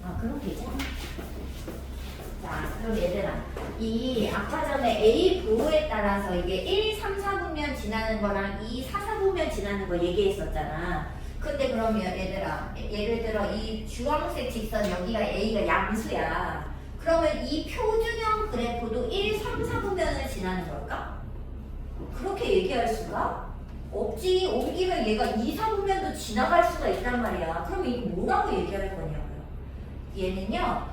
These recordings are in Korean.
아, 그럼 되죠. 자, 그럼 얘들아, 이 아까 전에 A 부호에 따라서 이게 1, 3, 4분면 지나는 거랑 2, 4, 4분면 지나는 거 얘기했었잖아. 근데 그러면 얘들아, 예를 들어 이 주황색 직선 여기가 A가 양수야. 그러면 이 표준형 그래프도 1, 3, 4분면을 지나는 걸까? 그렇게 얘기할 수가 없지. 옮기면 얘가 2, 4분면도 지나갈 수가 있단 말이야. 그럼 이거 뭐라고 얘기할 거냐고요. 얘는요,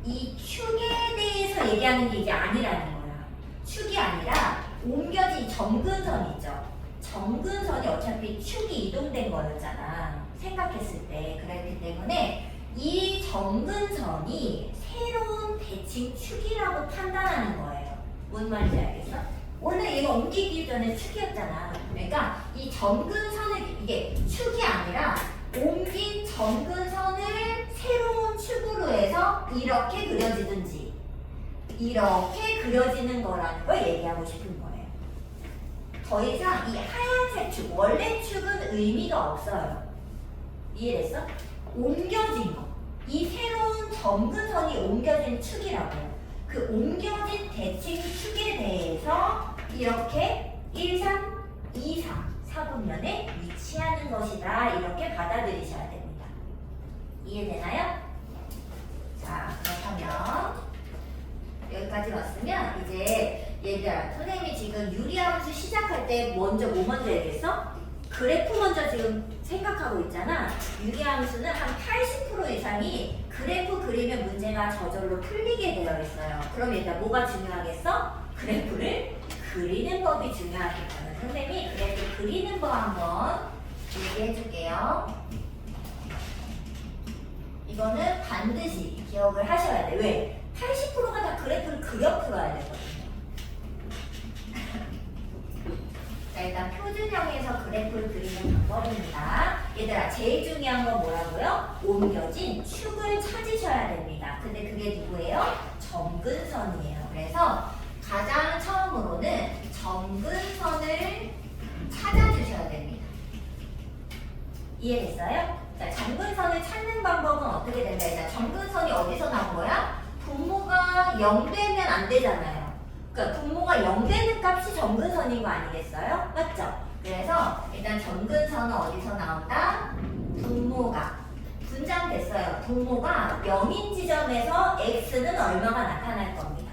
이 축에 대해서 얘기하는 게 이게 아니라는 거야. 축이 아니라 옮겨진 점근선 있죠. 점근선이 어차피 축이 이동된 거였잖아. 생각했을 때. 그렇기 때문에 이 점근선이 새로운 대칭 축이라고 판단하는 거예요. 뭔 말인지 알겠어? 원래 얘가 옮기기 전에 축이었잖아. 그러니까 이 점근선을 이게 축이 아니라 옮긴 점근선을 새로운 축으로 해서 이렇게 그려지든지 이렇게 그려지는 거라는 걸 얘기하고 싶은 거예요. 더 이상 이 하얀색 축, 원래 축은 의미가 없어요. 이해됐어? 옮겨진 거. 이 새로운 점근선이 옮겨진 축이라고. 그 옮겨진 대칭 축에 대해서 이렇게 1, 3, 2, 4, 4분면에 위치하는 것이다. 이렇게 받아들이셔야 됩니다. 이해되나요? 자, 그렇다면 여기까지 왔으면 이제 얘들아, 선생님이 지금 유리함수 시작할 때 먼저 뭐 먼저 얘기했어? 그래프 먼저 지금 생각하고 있잖아. 유리함수는 한 80% 이상이 그래프 그리면 문제가 저절로 풀리게 되어 있어요. 그럼 일단 뭐가 중요하겠어? 그래프를 그리는 법이 중요하겠다. 선생님이 그래프 그리는 법 한번 얘기해 줄게요. 이거는 반드시 기억을 하셔야 돼. 왜? 80%가 다 그래프를 그려 풀어야 되거든요. 자, 일단 표준형에서 그래프를 그리는 방법입니다. 얘들아, 제일 중요한 건 뭐라고요? 옮겨진 축을 찾으셔야 됩니다. 근데 그게 누구예요? 점근선이에요. 그래서 가장 처음으로는 점근선을 찾아주셔야 됩니다. 이해됐어요? 자, 점근선을 찾는 방법은 어떻게 된다? 일단 점근선이 어디서 나온 거야? 분모가 0 되면 안 되잖아요. 그러니까 분모가 0 되는 값이 점근선인 거 아니겠어요? 맞죠? 그래서 일단 점근선은 어디서 나온다? 분모가 분장됐어요. 분모가 0인 지점에서 x는 얼마가 나타날 겁니다.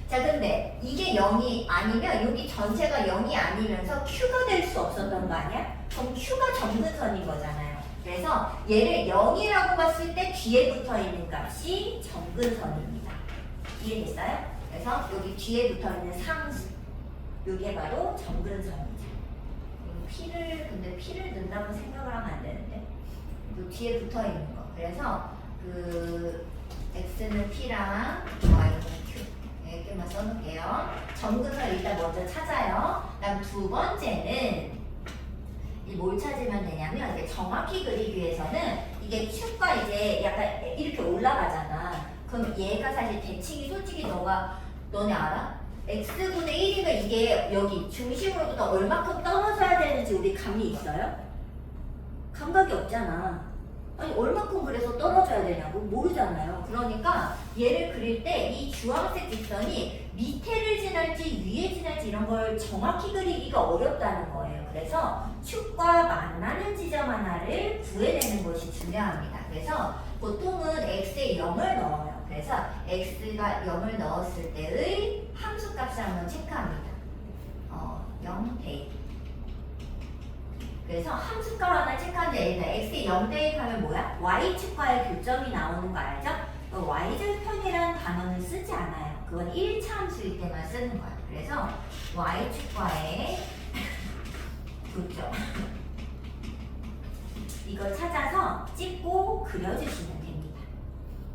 자, 근데 이게 0이 아니면 여기 전체가 0이 아니면서 q가 될 수 없었던 거 아니야? 그럼 q가 점근선인 거잖아요. 그래서 얘를 0이라고 봤을 때 뒤에 붙어 있는 값이 점근선입니다. 이해됐어요? 그래서 여기 뒤에 붙어 있는 상수, 이게 바로 점근선이죠. 근데 P를 넣는다고 생각을 하면 안 되는데, 그 뒤에 붙어 있는 거. 그래서 X는 P랑 Y는 Q. 이렇게만 써놓을게요. 점근선 일단 먼저 찾아요. 그다음 두 번째는 뭘 찾으면 되냐면, 이제 정확히 그리기 위해서는 이게 축과 이제 약간 이렇게 올라가잖아. 그럼 얘가 사실 대칭이 솔직히 너네 알아? x분의 1이면 이게 여기 중심으로부터 얼마큼 떨어져야 되는지 우리 감이 있어요? 감각이 없잖아. 아니 얼마큼 그래서 떨어져야 되냐고 모르잖아요. 그러니까 얘를 그릴 때 이 주황색 직선이 밑에를 지날지 위에 지날지 이런 걸 정확히 그리기가 어렵다는 거예요. 그래서 축과 만나는 지점 하나를 구해내는 것이 중요합니다. 그래서 보통은 x에 0을 넣어요. 그래서 x가 0을 넣었을 때의 함수값을 한번 체크합니다. 0 대입. 그래서 함수값 하나 체크하는데 일단 x에 0 대입하면 뭐야? y축과의 교점이 나오는 거 알죠? y절편이라는 단어는 쓰지 않아요. 그건 1차 함수일 때만 쓰는 거야. 그래서 y축과의 교점 이걸 찾아서 찍고 그려주시면 됩니다.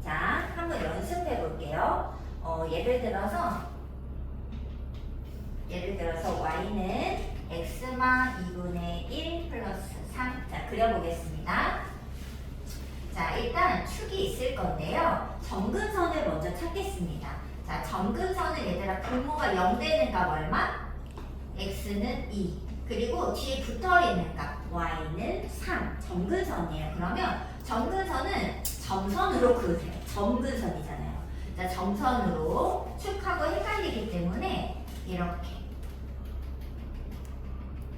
자, 한번 연습해 볼게요. 예를 들어서 y는 x마 2분의 1 플러스 3. 자, 그려보겠습니다. 자, 일단 축이 있을 건데요. 점근선을 먼저 찾겠습니다. 자, 점근선은 얘들아 분모가 0 되는 값 얼마? x는 2. 그리고 뒤에 붙어 있는 값 y는 3. 점근선이에요. 그러면 점근선은 점선으로 그으세요. 점근선이잖아요. 자, 점선으로 축하고 헷갈리기 때문에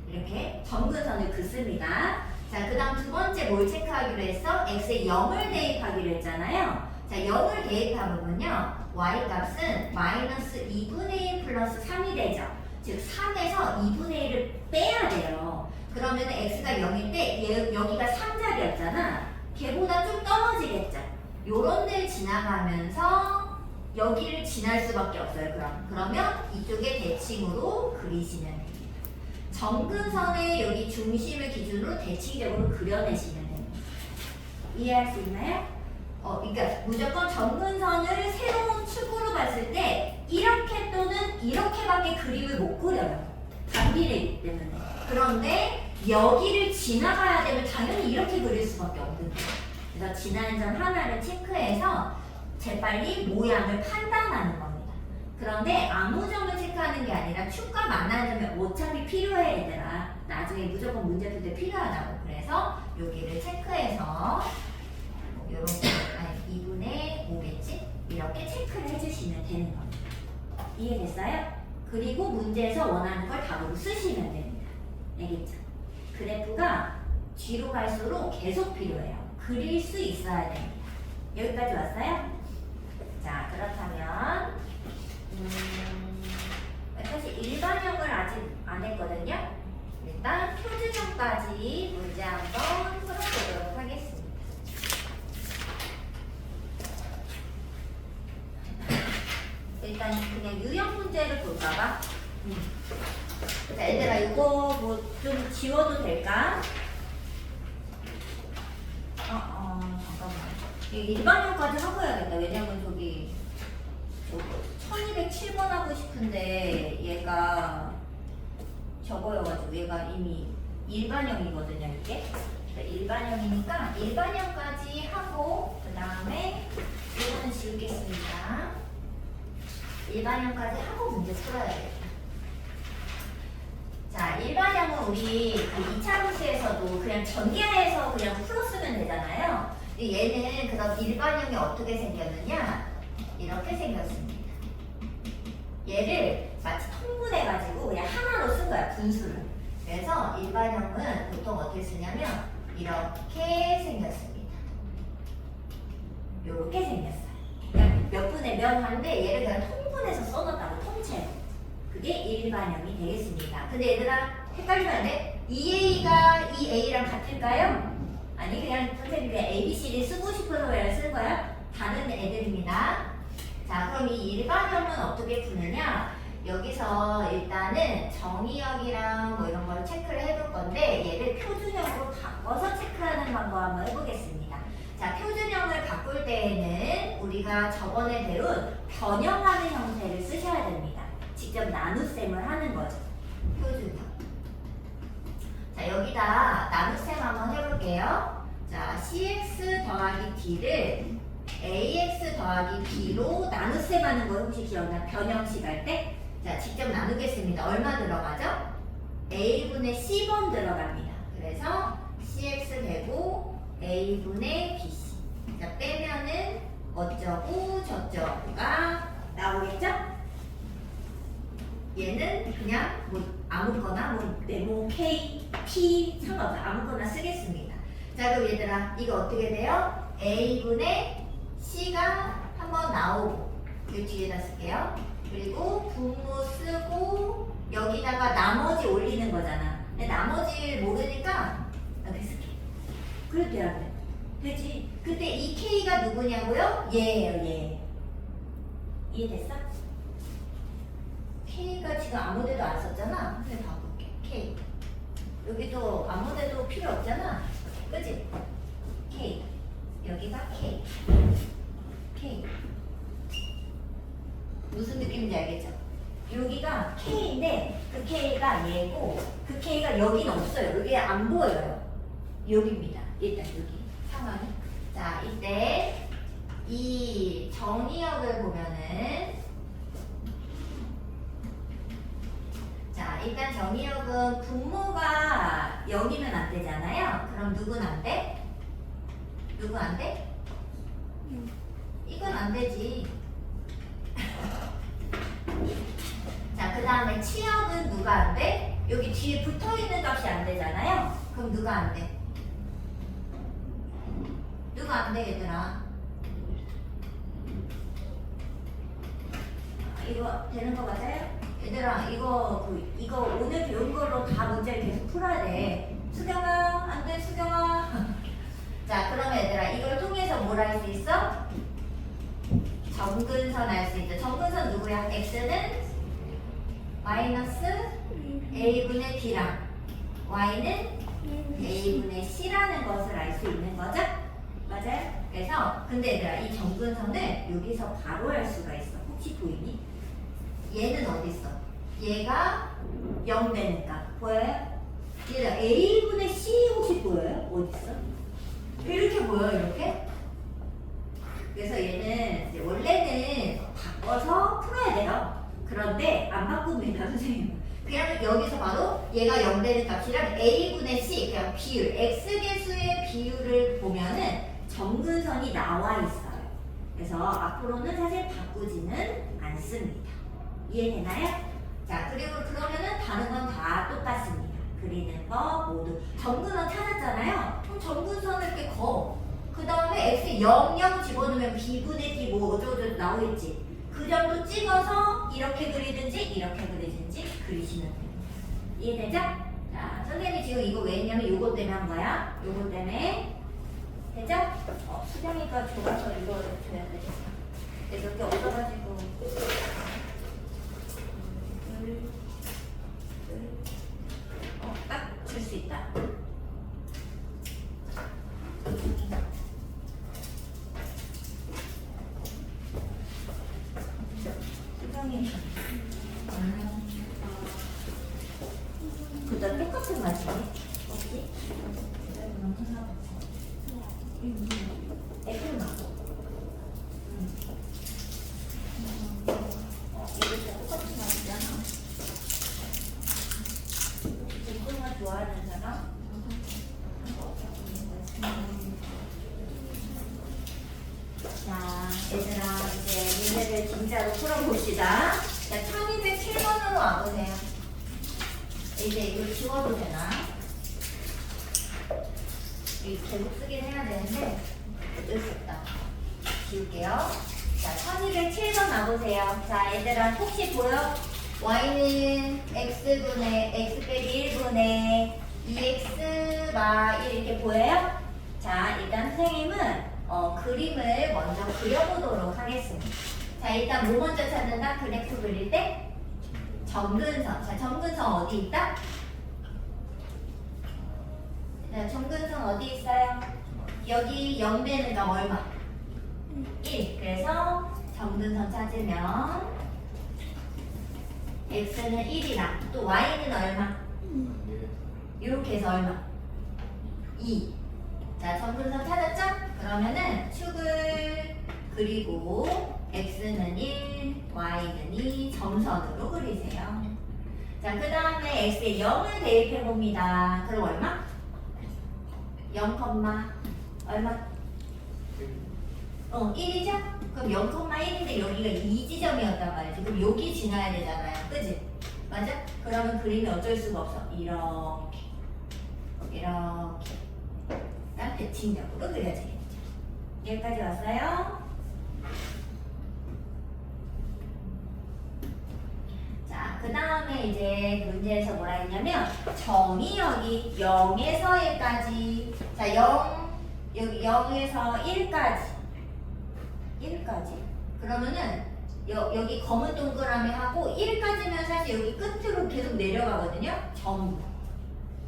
이렇게 점근선을 긋습니다. 자, 그 다음 두 번째 뭘 체크하기로 했어? x에 0을 대입하기로 했잖아요. 자, 0을 대입하면요. y 값은 마이너스 2분의 1 플러스 3이 되죠. 즉 3에서 2분의 1을 빼야 돼요. 그러면 x가 0일 때 여기가 3자리였잖아. 걔보다 좀 떨어지겠죠. 요런 데를 지나가면서 여기를 지날 수밖에 없어요. 그러면 이쪽에 대칭으로 그리시면 됩니다. 점근선의 여기 중심을 기준으로 대칭적으로 그려내시면 됩니다. 이해할 수 있나요? 그러니까 무조건 점근선을 새로운 축으로 봤을 때 이렇게 또는 이렇게밖에 그림을 못 그려요. 반비례이기 때문에. 그런데 여기를 지나가야 되면 당연히 이렇게 그릴 수밖에 없는 거예요. 그래서 지나는 점 하나를 체크해서 재빨리 모양을 판단하는 겁니다. 그런데 아무 점을 체크하는 게 아니라 축과 만나는 점이 어차피 필요해 얘들아. 나중에 무조건 문제 풀 때 필요하다고. 그래서 여기를 체크해서 요렇게 2분의 5겠지? 이렇게 체크를 해주시면 되는 겁니다. 이해됐어요? 그리고 문제에서 원하는 걸 답으로 쓰시면 됩니다. 알겠죠? 그래프가 뒤로 갈수록 계속 필요해요. 그릴 수 있어야 됩니다. 여기까지 왔어요? 자, 그렇다면 사실 일반형을 아직 안 했거든요. 일단 표준형까지 문제 한번 풀어보도록 하겠습니다. 일단 그냥 유형 문제를 볼까봐. 자, 얘들아 이거 뭐 좀 지워도 될까? 잠깐만. 일반형까지 하고 해야겠다. 왜냐면 저기 1207번 하고 싶은데 얘가 저거여가지고 얘가 이미 일반형이거든요. 이게 일반형이니까 일반형까지 하고 그 다음에 이거는 지우겠습니다. 일반형까지 하고 문제 풀어야겠다. 자, 일반형은 우리 그 2차 함수에서도 그냥 전개해서 그냥 풀었으면 되잖아요. 얘는 그럼 일반형이 어떻게 생겼느냐? 이렇게 생겼습니다. 얘를 마치 통분해가지고 그냥 하나로 쓴 거야, 분수를. 그래서 일반형은 보통 어떻게 쓰냐면 이렇게 생겼습니다. 요렇게 생겼어요. 그냥 몇 분의 몇 한데 얘를 그냥 통분해서 써놨다고, 통째로. 그게 일반형이 되겠습니다. 근데 얘들아 헷갈리면 안 돼? 2A가 2A랑 같을까요? 아니 그냥 선생님이 ABC를 쓰고 싶어서 그냥 쓴 거야? 다른 애들입니다. 자, 그럼 이 일반형은 어떻게 푸느냐? 여기서 일단은 정의역이랑 뭐 이런 걸 체크를 해볼 건데 얘를 표준형으로 바꿔서 체크하는 방법 한번 해보겠습니다. 자, 표준형을 바꿀 때에는 우리가 저번에 배운 변형하는 형태를 쓰셔야 됩니다. 직접 나눗셈을 하는 거죠. 표준형. 자, 여기다 나눗셈 한번 해볼게요. 자, cx 더하기 d를 ax 더하기 b로 나눗셈 하는 거 혹시 기억나? 변형식 할 때? 자, 직접 나누겠습니다. 얼마 들어가죠? a분의 c번 들어갑니다. 그래서 cx 되고 a분의 bc. 자, 빼면은 어쩌고 저쩌고가 나오겠죠? 얘는 그냥 뭐 아무거나 뭐 네모 K, P 상관없어. 아무거나 쓰겠습니다. 자, 그럼 얘들아 이거 어떻게 돼요? a분의 c가 한번 나오고 이 뒤에다 쓸게요. 그리고 분모 쓰고 여기다가 나머지 올리는 거잖아. 근데 나머지를 모르니까 이렇게 쓸게. 그래도 돼야 돼. 되지? 근데 이 K가 누구냐고요? 얘예요, 얘. 이해됐어? K가 지금 아무데도 안 썼잖아. 그래 바꿀게. K. 여기도 아무데도 필요 없잖아. 그치? K. 여기가 K. K. 무슨 느낌인지 알겠죠? 여기가 K인데 그 K가 얘고 그 K가 여기는 없어요. 여기 안 보여요. 여기입니다. 일단 여기 상황이. 자, 이때 이 정의역을 보면은 자, 일단 정의역은 분모가 0이면 안 되잖아요. 그럼 누구는 안 돼? 누구 안 돼? 이건 안 되지. 자, 그 다음에 치역은 누가 안 돼? 여기 뒤에 붙어 있는 값이 안 되잖아요. 그럼 누가 안 돼? 누가 안 돼, 얘들아? 이거 되는 거 맞아요? 얘들아, 이거 오늘 배운 걸로 다 문제를 계속 풀어야 돼. 수경아, 안 돼, 수경아. 자, 그러면 얘들아, 이걸 통해서 뭘 할 수 있어? 정근선 알 수 있죠. 정근선 누구야? x는 마이너스 a분의 b랑 y는 a분의 c라는 것을 알 수 있는 거죠? 맞아요? 그래서 근데 얘들아, 이 정근선을 여기서 바로 할 수가 있어. 혹시 보이니? 얘는 어디 있어? 얘가 0 되니까 보여요? 얘가 a분의 c 혹시 보여요? 어디 있어? 이렇게 보여, 이렇게? 그래서 얘는 이제 원래는 바꿔서 풀어야 돼요. 그런데 안 바꿉니다, 선생님. 그냥 여기서 바로 얘가 0 되는 값이랑 a분의 c, 그냥 비율, x개수의 비율을 보면은 정근선이 나와 있어요. 그래서 앞으로는 사실 바꾸지는 않습니다. 이해되나요? 자, 그리고 그러면은 다른 건 다 똑같습니다. 그리는 거 모두. 정근선 찾았잖아요? 그럼 정근선을 이렇게 거. 그 다음에 x 0, 0 집어넣으면 b분의 d 뭐 어쩌고저쩌고 나오겠지. 그 점도 찍어서 이렇게 그리든지 이렇게 그리든지 그리시면 됩니다. 이해되죠? 자, 선생님이 지금 이거 왜 했냐면 요거 때문에 한 거야. 요거 때문에. 되죠? 수경이가 좋아서 이거 줘야 되겠어. 근데 몇 개 없어가지고. 딱 줄 수 있다. 수경이. 그다 똑같은 맛이네. 뭐지? 애플 맛. 이거 진짜 똑같은 맛이잖아. 애플 맛 좋아하는 사람? 자, 얘들아, 이제 문제를 진짜로 풀어봅시다. 자, 1207번으로 와보세요. 이제 이걸 지워도 되나? 이거 계속 쓰긴 해야 되는데 어쩔 수 없다. 지울게요. 자, 1207번 와보세요. 자, 얘들아, 혹시 보여? y는 x분의 x 빼기 1분의 2x 마 1 이렇게 보여요? 자, 일단 선생님은 그림을 먼저 그려보도록 하겠습니다. 자, 일단 뭐 먼저 찾는다? 그래프 그릴 때? 정근선. 자, 정근선 어디 있다? 자, 정근선 어디 있어요? 여기 0 되는 값 얼마? 1. 그래서 정근선 찾으면 x는 1이랑 또 y는 얼마? 이렇게 해서 얼마? 2. 자, 정근선 찾았죠? 그러면은 축을 그리고 x는 1, y는 2 점선으로 그리세요. 자, 그 다음에 x에 0을 대입해 봅니다. 그럼 얼마? 0, 얼마? 1이죠? 그럼 0,1인데 여기가 2지점이었단 말이지. 그럼 여기 지나야 되잖아요. 그지? 맞아? 그러면 그림이 어쩔 수가 없어. 이렇게. 난 대칭적으로 그려지겠죠. 여기까지 왔어요? 자, 그 다음에 이제 문제에서 뭐라 했냐면 점이 여기 0에서 1까지. 자, 0, 여기 0에서 1까지. 그러면은 여기 검은 동그라미 하고 1까지면 사실 여기 끝으로 계속 내려가거든요. 전부.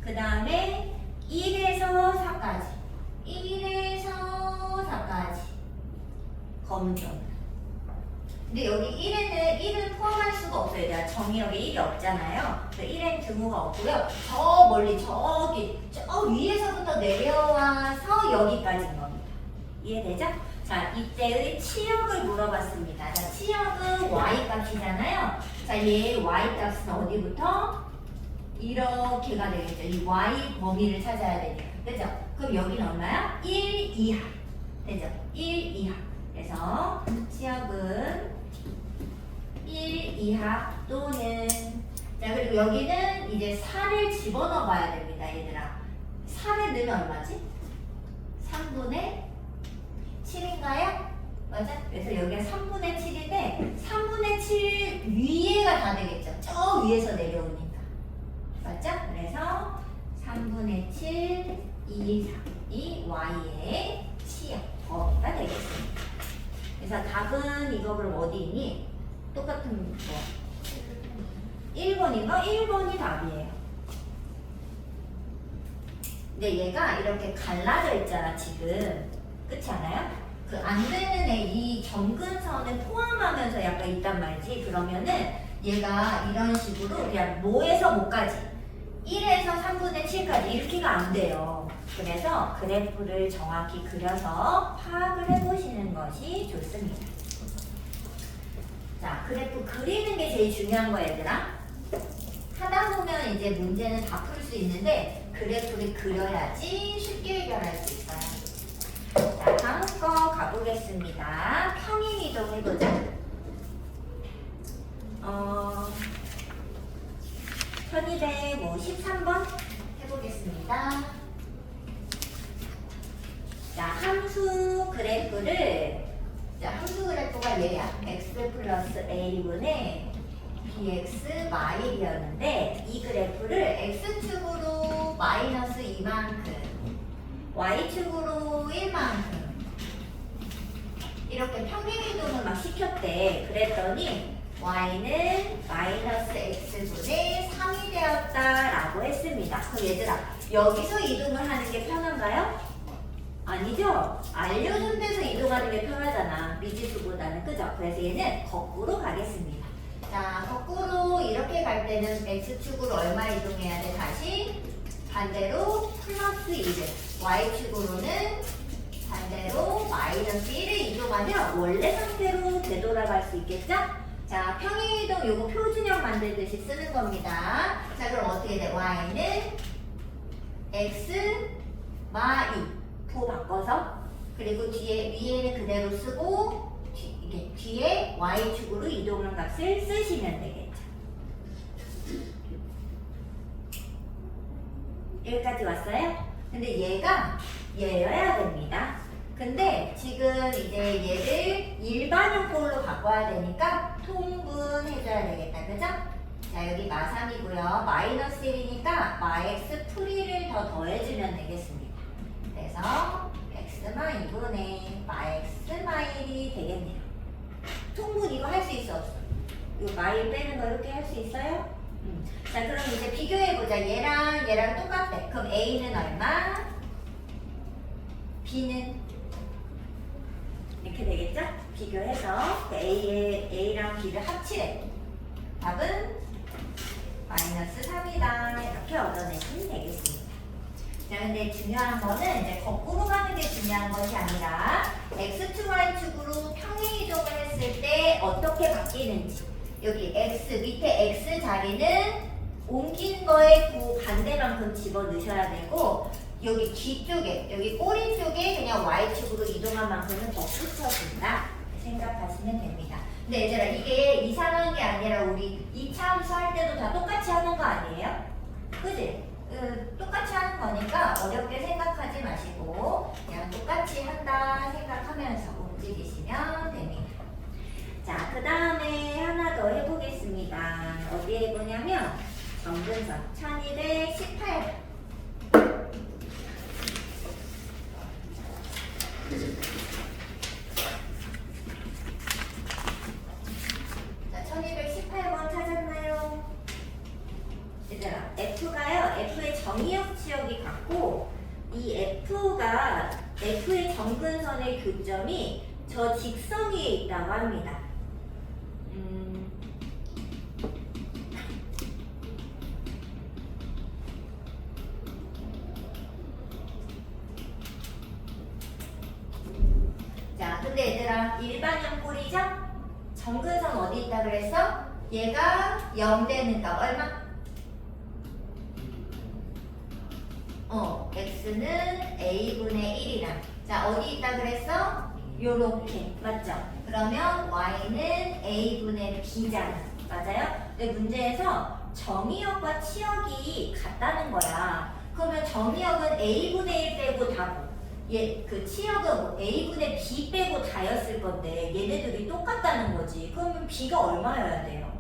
그 다음에 1에서 4까지. 1에서 4까지. 검은 점. 근데 여기 1을 포함할 수가 없어요. 내가 점이 여기 1이 없잖아요. 그래서 1엔 등호가 없고요. 저 멀리 저 위에서부터 내려와서 여기까지인 겁니다. 이해되죠? 자, 이때의 치역을 물어봤습니다. 자, 치역은 y값이잖아요. 자, 얘 y값은 어디부터? 이렇게가 되겠죠. 이 y 범위를 찾아야 되니까. 그죠? 그럼 여기는 얼마야? 1 이하. 되죠? 1 이하. 그래서 그럼 여기는 이제 4를 집어넣어 봐야 됩니다, 얘들아. 4를 넣으면 얼마지? 3분의 7인가요? 맞아? 그래서 여기가 3분의 7인데 3분의 7 위에가 다 되겠죠? 저 위에서 내려오니까. 맞죠? 그래서 3분의 7, 2, 3. 이 y의 치역, 범위가 되겠습니다. 그래서 답은 이거 그럼 어디 있니? 똑같은 거. 1번인가? 1번이 답이에요. 근데 얘가 이렇게 갈라져 있잖아, 지금. 그렇지 않아요? 그 안 되는 애, 이 점근선을 포함하면서 약간 있단 말이지. 그러면은 얘가 이런 식으로 그냥 뭐에서 뭐까지 1에서 3분의 7까지 이렇게가 안 돼요. 그래서 그래프를 정확히 그려서 파악을 해보시는 것이 좋습니다. 자, 그래프 그리는 게 제일 중요한 거야, 얘들아. 하다 보면 이제 문제는 다 풀 수 있는데 그래프를 그려야지 쉽게 해결할 수 있어요. 자, 다음 거 가보겠습니다. 평행이동 해보자. 1213번 해보겠습니다. 자, 함수 그래프를, 자, 함수 그래프가 얘야. x 플러스 a분의 bx 마일이었는데 이 그래프를 x축으로 마이너스 2만큼, y축으로 1만큼 이렇게 평행이동을 막 시켰대. 그랬더니 y는 마이너스 x분의 3이 되었다라고 했습니다. 그럼 얘들아, 여기서 이동을 하는 게 편한가요? 아니죠? 알려준 데서 이동하는 게 편하잖아. 미지수보다는. 그죠? 그래서 얘는 거꾸로 가겠습니다. 자, 거꾸로 이렇게 갈 때는 x축으로 얼마 이동해야 돼? 다시 반대로 플러스 1을, y축으로는 반대로 마이너스 1을 이동하면 원래 상태로 되돌아갈 수 있겠죠? 자, 평행이동 요거 표준형 만들듯이 쓰는 겁니다. 자, 그럼 어떻게 돼? y는 x 마 2 부 바꿔서, 그리고 위에는 그대로 쓰고 이게 뒤에 y축으로 이동한 값을 쓰시면 되겠죠. 여기까지 왔어요? 근데 얘가 얘여야 됩니다. 근데 지금 이제 얘를 일반형꼴로 바꿔야 되니까 통분해줘야 되겠다. 그죠? 자, 여기 마3이고요. 마이너스 1이니까 마x 풀이를 더 더해주면 되겠습니다. 그래서 x마 2분의 마x 마1이 되겠네요. 통분 이거 할 수 있어 없어? 이거 마일 빼는 거 이렇게 할 수 있어요? 자, 그럼 이제 비교해보자. 얘랑 똑같대. 그럼 a는 얼마? b는 이렇게 되겠죠? 비교해서 a랑 b를 합치래. 답은 마이너스 3이다. 이렇게 얻어내시면 되겠습니다. 자, 근데 중요한 거는 이제 거꾸로 가는 게 중요한 것이 아니라 x축, y축으로 평행이동을 했을 때 어떻게 바뀌는지. 여기 x, 밑에 x 자리는 옮긴 거에 그 반대만큼 집어넣으셔야 되고, 여기 뒤쪽에, 여기 꼬리 쪽에 그냥 y축으로 이동한 만큼은 더 붙여준다 생각하시면 됩니다. 근데 얘들아, 이게 이상한 게 아니라 우리 2차 함수 할 때도 다 똑같이 하는 거 아니에요? 그지? 똑같이 하는 거니까 어렵게 생각하지 마시고 그냥 똑같이 한다 생각하면서 움직이시면 됩니다. 자, 그 다음에 하나 더 해보겠습니다. 어디 해보냐면 점근선 1218번. 자, 1218번 찾았나요? 얘들아, F가요, F의 정의역 지역이 같고, 이 F의 점근선의 교점이 저 직선 위에 있다고 합니다. 자, 근데 얘들아, 일반형 꼴이죠? 점근선 어디 있다 그랬어? 얘가 0 되는 값 얼마? x는 a분의 1이랑. 자, 어디 있다 그랬어? 요렇게. 맞죠? 그러면 y는 a분의 b잖아. 맞아요? 근데 문제에서 정의역과 치역이 같다는 거야. 그러면 정의역은 A분의 1 빼고 다고, 그 치역은 뭐 A분의 B 빼고 다였을 건데 얘네들이 똑같다는 거지. 그러면 B가 얼마여야 돼요?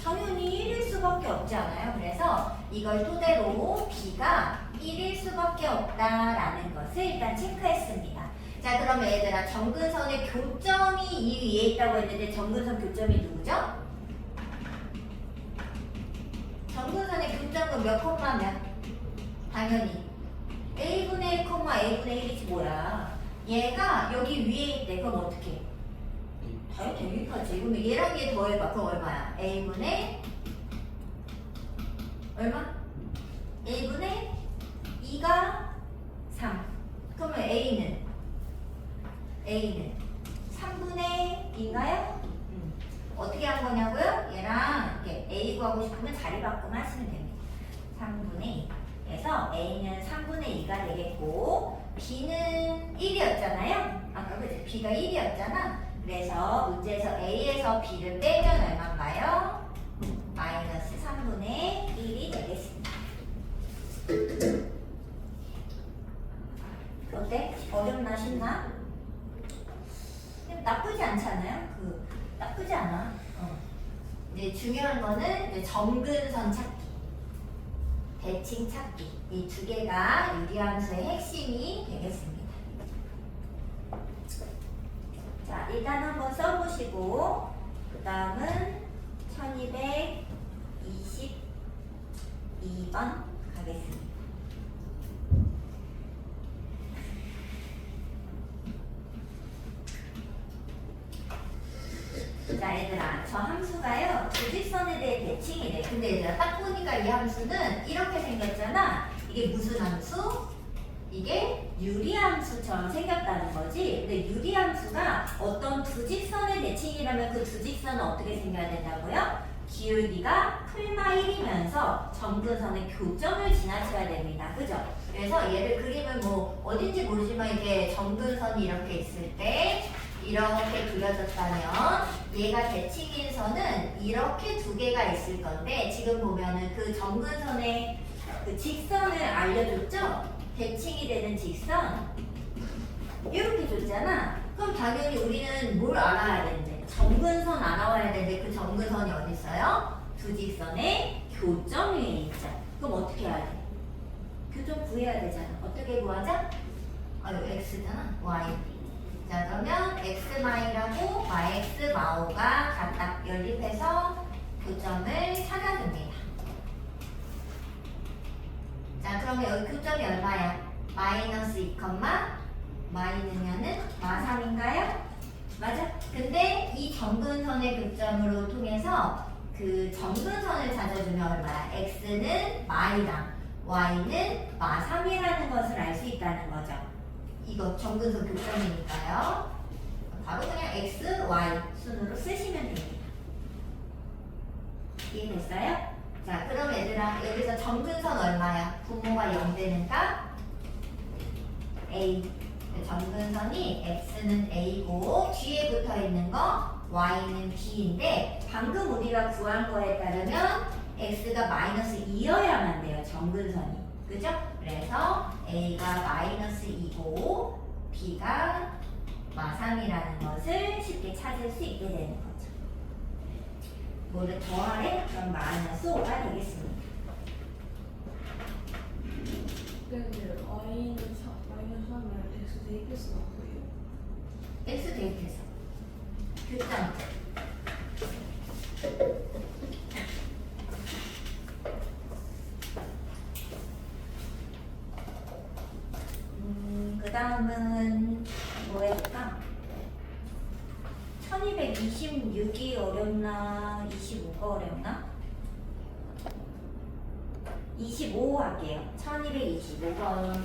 당연히 1일 수밖에 없지 않아요? 그래서 이걸 토대로 B가 1일 수밖에 없다라는 것을 일단 체크했습니다. 자, 그러면 얘들아, 정근선의 교점이 이 위에 있다고 했는데 정근선 교점이 누구죠? 정근선의 교점은 몇 콤마 몇? 당연히 A분의 1, A분의 1이지 뭐야. 얘가 여기 위에 있대. 그럼 어떻게? 당연히 대입하지. 그러면 얘랑 얘 더해봐. 그럼 얼마야? A분의 얼마? A분의 2가 3. 그러면 A는 3분의 2인가요? 어떻게 한 거냐고요? 얘랑 이렇게 A 구하고 싶으면 자리 바꾸면 하시면 됩니다. 3분의 2. 그래서 A는 3분의 2가 되겠고 B는 1이었잖아요? 아까 그치? B가 1이었잖아? 그래서 문제에서 A에서 B를 빼면 얼마인가요? 마이너스 3분의 1이 되겠습니다. 어때? 어렵나 쉽나? 나쁘지 않지 않아요? 나쁘지 않아. 이제 중요한 거는 이제 정근선 찾기, 대칭 찾기. 이 두 개가 유리함수의 핵심이 되겠습니다. 자, 일단 한번 써보시고 그 다음은 1222번 가겠습니다. 자, 얘들아, 저 함수가요 조직선에 대해 대칭이 돼. 근데 얘들아, 딱 보니까 이 함수는 이렇게 생겼잖아. 이게 무슨 함수? 이게 유리함수처럼 생겼다는 거지. 근데 유리함수가 어떤 두 직선의 대칭이라면 그 두 직선은 어떻게 생겨야 된다고요? 기울기가 풀마 1이면서 정근선의 교점을 지나쳐야 됩니다. 그죠? 그래서 얘를 그림을 뭐 어딘지 모르지만 이게 정근선이 이렇게 있을 때 이렇게 그려졌다면 얘가 대칭인 선은 이렇게 두 개가 있을 건데 지금 보면은 그 정근선의 그 직선을 알려줬죠? 대칭이 되는 직선 이렇게 줬잖아. 그럼 당연히 우리는 뭘 알아야 되는데 정근선 알아와야 되는데 그 정근선이 어디 있어요? 두 직선의 교점 위에 있죠. 그럼 어떻게 해야 돼? 교점 구해야 되잖아. 어떻게 구하자? 여기 x잖아. y. 자, 그러면 x마이라고 yx 마오가 같다. 연립해서 교점을 찾아줍니다. 자, 그러면 여기 교점이 얼마야? 마이너스 2, 마이는면은 마3인가요? 맞아? 근데 이 정근선의 교점으로 통해서 그 정근선을 찾아주면 얼마야? x는 마이랑 y는 마3이라는 것을 알 수 있다는 거죠. 이거 정근선 교점이니까요. 바로 그냥 x, y 순으로 쓰시면 됩니다. 이해됐어요? 자, 그럼 얘들아, 여기서 정근선 얼마야? 분모가 0 되는가? a. 정근선이 x는 a고 뒤에 붙어 있는 거 y는 b인데 방금 우리가 구한 거에 따르면 x가 마이너스 2여야만 돼요. 정근선이. 그죠? 그래서 a가 마이너스 2고 b가 마3이라는 것을 쉽게 찾을 수 있게 되는 거죠. 뭐를 더하래? 그럼 마이너스 5가 되겠습니다. 근데 y는 마이너스 3을 x 대입해서 나온 거예요? x 대입해서 교점. 그 다음은 뭐 해볼까? 1226이 어렵나? 25가 어렵나? 25 할게요. 1225번.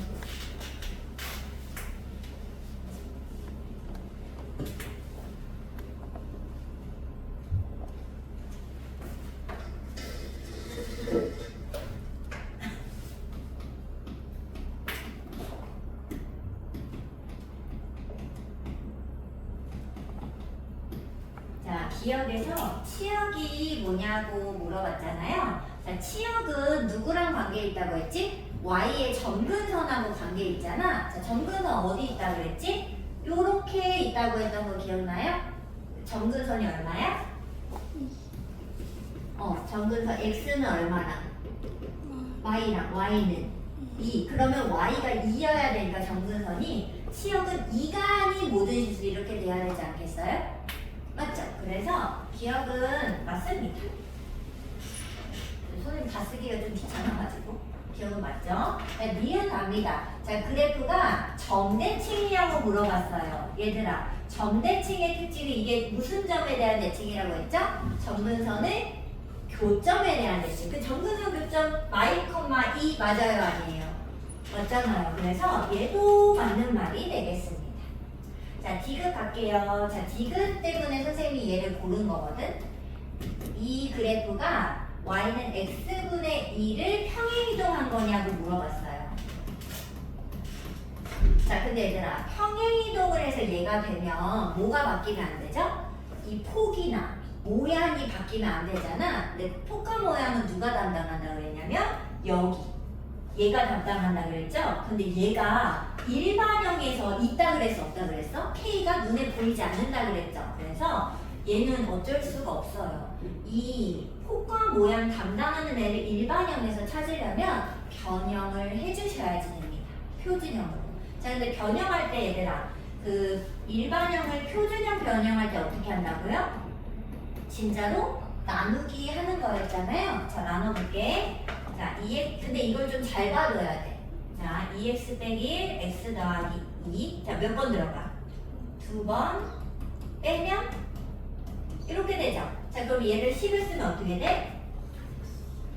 기억에서 치역이 뭐냐고 물어봤잖아요. 자, 치역은 누구랑 관계 있다고 했지? y의 점근선하고 관계 있잖아. 자, 점근선 어디 있다고 그랬지? 요렇게 있다고 했던 거 기억나요? 점근선이 얼마야? 점근선 x는 얼마나? y랑 y는 2. 그러면 y가 2여야 되니까 점근선이 치역은 2가 모든 실수 이렇게 돼야 되지 않겠어요? 맞죠? 그래서 기억은 맞습니다. 선생님 다 쓰기가 좀 귀찮아가지고 기억은 맞죠? 네, 니은 답니다. 자, 그래프가 점대칭이냐고 물어봤어요. 얘들아, 점대칭의 특징이 이게 무슨 점에 대한 대칭이라고 했죠? 점근선의 교점에 대한 대칭. 그 점근선 교점 마이, 2 맞아요, 아니에요? 맞잖아요. 그래서 얘도 맞는 말이 되겠습니다. 자, 디귿 갈게요. 자, 디귿 때문에 선생님이 얘를 고른 거거든. 이 그래프가 y는 x분의 2를 평행이동한 거냐고 물어봤어요. 자, 근데 얘들아, 평행이동을 해서 얘가 되면 뭐가 바뀌면 안 되죠? 이 폭이나 모양이 바뀌면 안 되잖아. 근데 폭과 모양은 누가 담당한다고 그랬냐면 여기. 얘가 담당한다 그랬죠? 근데 얘가 일반형에서 있다 그랬어, 없다 그랬어? K가 눈에 보이지 않는다 그랬죠? 그래서 얘는 어쩔 수가 없어요. 이 폭과 모양 담당하는 애를 일반형에서 찾으려면 변형을 해주셔야지 됩니다. 표준형으로. 자, 근데 변형할 때 얘들아, 그 일반형을 표준형 변형할 때 어떻게 한다고요? 진짜로 나누기 하는 거였잖아요. 자, 나눠볼게. 자, 근데 이걸 좀 잘 봐둬야 돼. 자, 2x 빼기 1, x 더하기 2. 자, 몇 번 들어가? 2번 빼면 이렇게 되죠. 자, 그럼 얘를 10을 쓰면 어떻게 돼?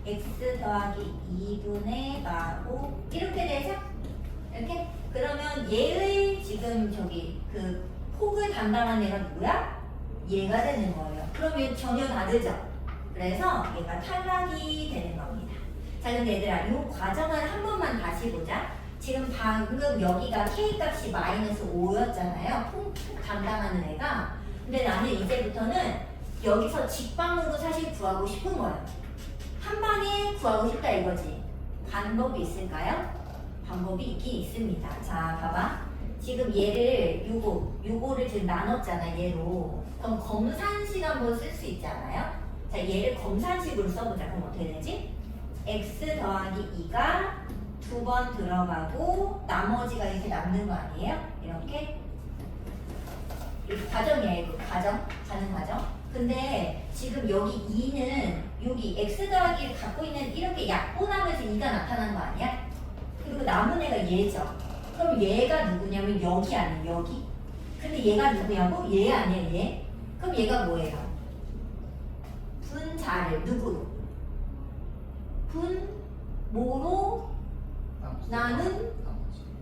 x 더하기 2분의 마고 이렇게 되죠? 이렇게? 그러면 얘의 지금 그 폭을 담당한 애가 누구야? 얘가 되는 거예요. 그럼 얘 전혀 다르죠? 그래서 얘가 탈락이 되는 겁니다. 자, 근데 얘들아, 이 과정을 한 번만 다시 보자. 지금 방금 여기가 K값이 마이너스 5였잖아요. 폭 담당하는 애가. 근데 나는 이제부터는 여기서 직방으로 사실 구하고 싶은 거예요. 한 방에 구하고 싶다 이거지. 방법이 있을까요? 방법이 있긴 있습니다. 자, 봐봐. 지금 얘를 요거를 지금 나눴잖아, 얘로. 그럼 검산식 한번 쓸 수 있지 않아요? 자, 얘를 검산식으로 써보자. 그럼 어떻게 되지? x 더하기 2가 2번 들어가고 나머지가 이렇게 남는 거 아니에요? 이렇게? 이렇게 과정이에요. 이거 과정. 가는 과정. 근데 지금 여기 2는 여기 x 더하기를 갖고 있는 이렇게 약분하면서 2가 나타난 거 아니야? 그리고 남은 애가 얘죠. 그럼 얘가 누구냐면 여기 아니에요? 여기? 근데 얘가 누구냐고? 얘 아니에요? 얘? 그럼 얘가 뭐예요? 분자를 누구로? 분모로 나는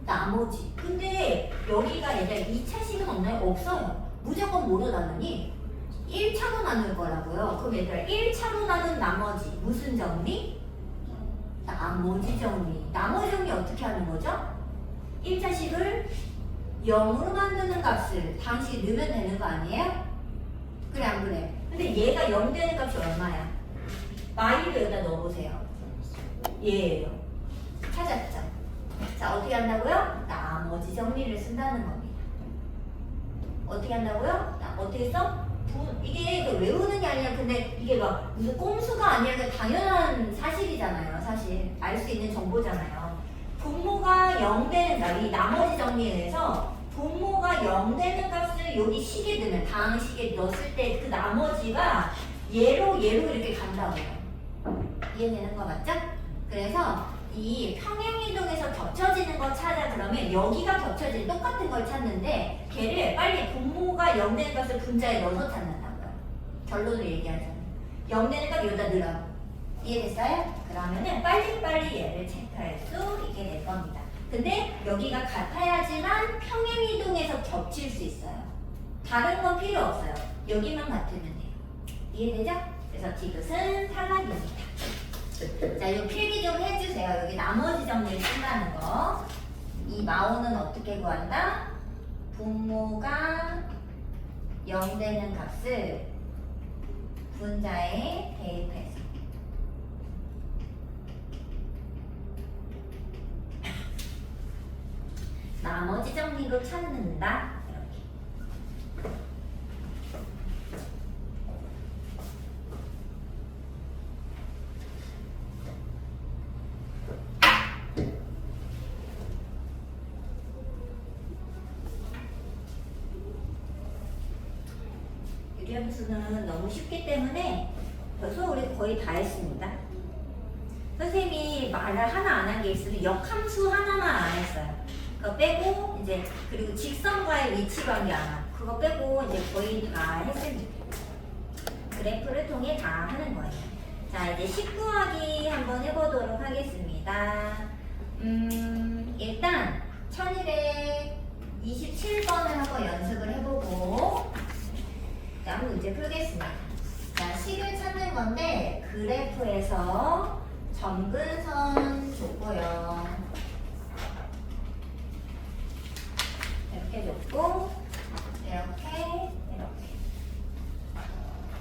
나머지. 근데 여기가 얘가 2차식은 없나요? 없어요. 무조건 뭐로 나누니? 1차로 나눌 거라고요. 그럼 얘들아 1차로 나눈 나머지 무슨 정리? 나머지 정리. 나머지 정리 어떻게 하는 거죠? 1차식을 0으로 만드는 값을 당시 넣으면 되는 거 아니에요? 그래 안 그래? 근데 얘가 0 되는 값이 얼마야? 마이를 여기다 넣어보세요. 얘예요. 찾았죠? 자, 어떻게 한다고요? 나머지 정리를 쓴다는 겁니다. 어떻게 한다고요? 어떻게 써? 이게 그 외우는 게 아니라 근데 이게 막 무슨 꼼수가 아니라 그냥 당연한 사실이잖아요. 사실 알 수 있는 정보잖아요. 분모가 0 되는 값, 이 나머지 정리에 의해서 분모가 0 되는 값을 여기 식에 넣으면 다음 식에 넣었을 때 그 나머지가 얘로 이렇게 간다고요. 이해되는 거 맞죠? 그래서 이 평행이동에서 겹쳐지는 거 찾아 그러면 여기가 겹쳐진 똑같은 걸 찾는데 걔를 빨리 분모가 0 되는 값을 분자에 넣어서 찾는다고요. 결론을 얘기하자면 0 되는 값 여기다 넣으라고. 이해됐어요? 그러면은 빨리빨리 얘를 체크할 수 있게 될 겁니다. 근데 여기가 같아야지만 평행이동에서 겹칠 수 있어요. 다른 건 필요 없어요. 여기만 같으면 돼요. 이해되죠? 그래서 디귿은 탈락입니다. 자, 이거 필기 좀 해주세요. 여기 나머지 정리를 쓴다는 거. 이 마오는 어떻게 구한다? 분모가 0 되는 값을 분자에 대입해서. 나머지 정리로 찾는다. 이렇게. 유리함수는 너무 쉽기 때문에 벌써 우리 거의 다 했습니다. 선생님이 말을 하나 안 한 게 있으면 역함수 하나만 안 했어요. 그거 빼고 이제 그리고 직선과의 위치 관계 하나 그거 빼고 이제 거의 다 했습니다. 그래프를 통해 다 하는 거예요. 자 이제 19하기 한번 해보도록 하겠습니다. 일단 1227번을 한번 연습을 해보고 다음 문제 풀겠습니다. 자 식을 찾는 건데 그래프에서 점근선 줬고요. 이렇게 줬고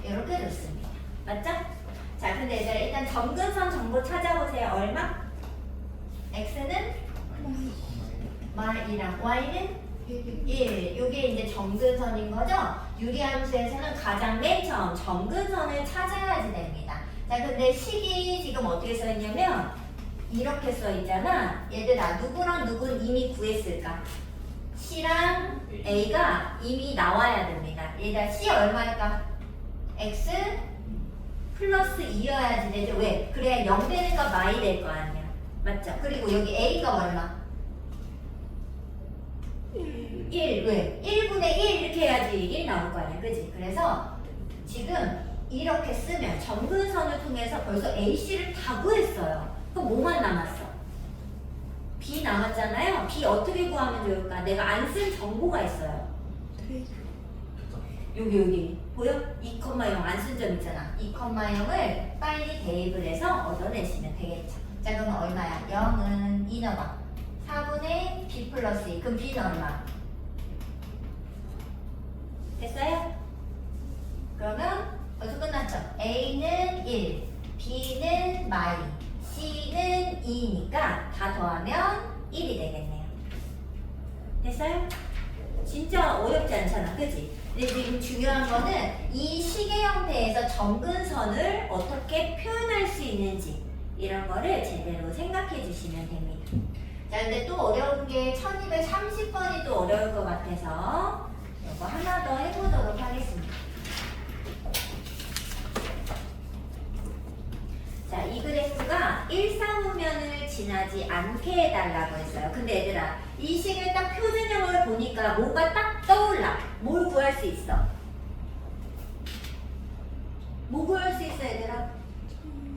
이렇게 줬습니다. 맞죠? 자 근데 이제 일단 점근선 정보 찾아보세요. 얼마? x는 말이랑 y는 1. 이게 이제 점근선인 거죠? 유리함수에서는 가장 맨 처음 점근선을 찾아야지 됩니다. 자 근데 식이 지금 어떻게 써있냐면 이렇게 써있잖아. 얘들아 누구랑 누군 이미 구했을까? C랑 A가 이미 나와야 됩니다. 얘들아 C 얼마일까? X 플러스 2여야지 되죠? 왜? 그래야 0 되는 거 마이 될 거 아니야. 맞죠? 그리고 여기 A가 얼마? 1. 왜? 1분의 1 이렇게 해야지 1 나올 거 아니야. 그지? 그래서 지금 이렇게 쓰면 점근선을 통해서 벌써 AC를 다 구했어요. 그럼 뭐만 남았어? B 남았잖아요. B 어떻게 구하면 좋을까? 내가 안 쓴 정보가 있어요. 여기 보여? 2,0 안 쓴 점 있잖아. 2,0을 빨리 대입을 해서 얻어내시면 되겠죠. 자 그러면 얼마야? 0은 2 넘어 4분의 B 플러스 2. 그럼 B는 얼마? 됐어요? 그러면 벌써 끝났죠? A는 1, B는 마이, C는 2니까 다 더하면 1이 되겠네요. 됐어요? 진짜 어렵지 않잖아. 그치? 근데 지금 중요한 거는 이 시계 형태에서 점근선을 어떻게 표현할 수 있는지 이런 거를 제대로 생각해 주시면 됩니다. 자, 근데 또 어려운 게 1230번이 또 어려울 것 같아서 이거 하나 더 해보도록 하겠습니다. 자, 이 그래프가 1사분면을 지나지 않게 해달라고 했어요. 근데 얘들아, 이 식을 딱 표준형을 보니까 뭐가 딱 떠올라. 뭘 구할 수 있어? 뭐 구할 수 있어, 얘들아?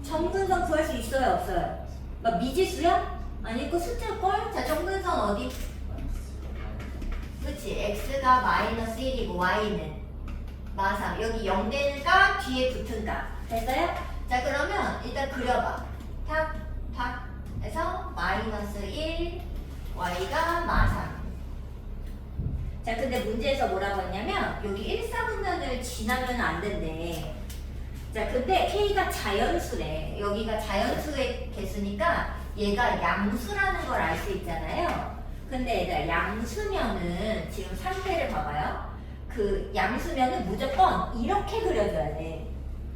점근선 구할 수 있어요, 없어요? 막 미지수야? 아니, 그 숫자걸? 자, 점근선 어디? 그치, x가 마이너스 1이고 y는 마삼. 여기 0 되는 값, 뒤에 붙은 값. 됐어요? 자, 그러면 일단 그려봐. 탁, 탁 해서 마이너스 1, y가 마삼. 자, 근데 문제에서 뭐라고 했냐면 여기 1사분면을 지나면 안 된대. 자, 근데 k가 자연수래. 여기가 자연수의 개수니까 얘가 양수라는 걸 알 수 있잖아요. 근데 얘들아, 양수면은 지금 상태를 봐봐요. 그 양수면은 무조건 이렇게 그려줘야 돼.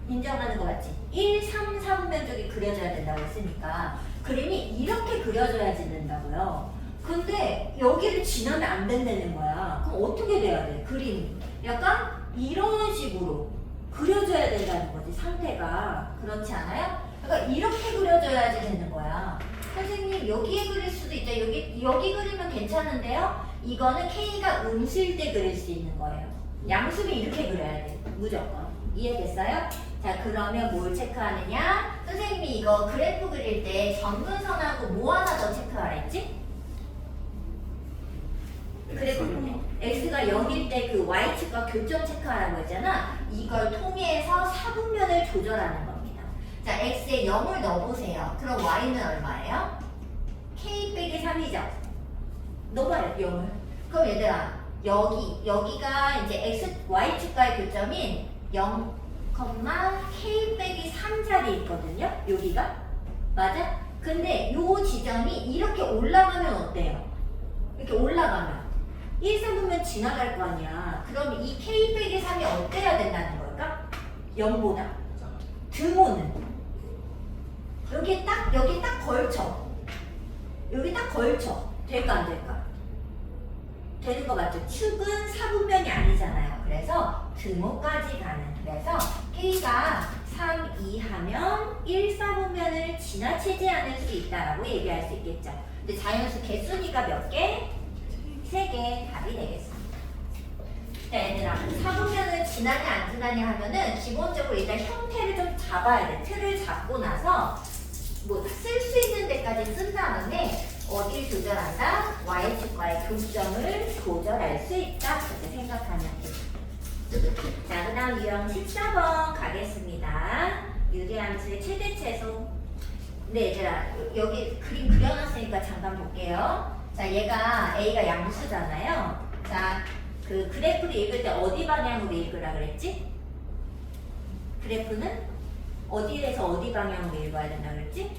인정하는 거 맞지? 1, 3, 4분면 쪽이 그려져야 된다고 했으니까 그림이 이렇게 그려져야지 된다고요. 근데 여기를 지나면 안 된다는 거야. 그럼 어떻게 돼야 돼? 그림 약간 이런 식으로 그려져야 된다는 거지. 상태가 그렇지 않아요? 그러니까 이렇게 그려져야지 되는 거야. 선생님 여기에 그릴 수도 있죠. 여기 그리면 괜찮은데요. 이거는 K가 음수일 때 그릴 수 있는 거예요. 양수면 이렇게 그려야 돼. 무조건. 이해됐어요? 자, 그러면 뭘 체크하느냐? 선생님이 이거 그래프 그릴 때 점근선하고 뭐 하나 더 체크하라 했지? 그래프 x가 0일 때 그 y축과 교점 체크하라고 했잖아. 이걸 통해서 사분면을 조절하는 겁니다. 자, x에 0을 넣어보세요. 그럼 y는 얼마예요? k 빼기 3이죠? 넣어봐요, 0을. 그럼 얘들아, 여기가 이제 x, y축과의 교점인 0, K 빼기 3자리 있거든요. 여기가. 맞아? 근데 요 지점이 이렇게 올라가면 어때요? 이렇게 올라가면 1, 3분면 지나갈 거 아니야. 그럼 이 K 빼기 3이 어때야 된다는 걸까? 0보다. 등호는 여기 딱 걸쳐. 여기 딱 걸쳐. 될까 안 될까? 되는 거 맞죠? 축은 4분면이 아니잖아요. 그래서 등호까지 가는. 그래서 K가 3, 2 하면 1, 4분면을 지나치지 않을 수 있다라고 얘기할 수 있겠죠. 근데 자연수 개수니까 몇 개? 3개 답이 되겠습니다. 자, 얘들아, 4분면을 지나냐 안 지나냐 하면은 기본적으로 일단 형태를 좀 잡아야 돼. 틀을 잡고 나서 뭐 쓸 수 있는 데까지 쓴 다음에 어딜 조절한다? y축과의 교점을 조절할 수 있다. 그렇게 생각하면 돼. 자, 그 다음 유형 14번 가겠습니다. 유리함수의 최대 최소. 네, 얘들아, 여기 그림 그려놨으니까 잠깐 볼게요. 자, 얘가 A가 양수잖아요. 자, 그 그래프를 읽을 때 어디 방향으로 읽으라 그랬지? 그래프는 어디에서 어디 방향으로 읽어야 된다 그랬지?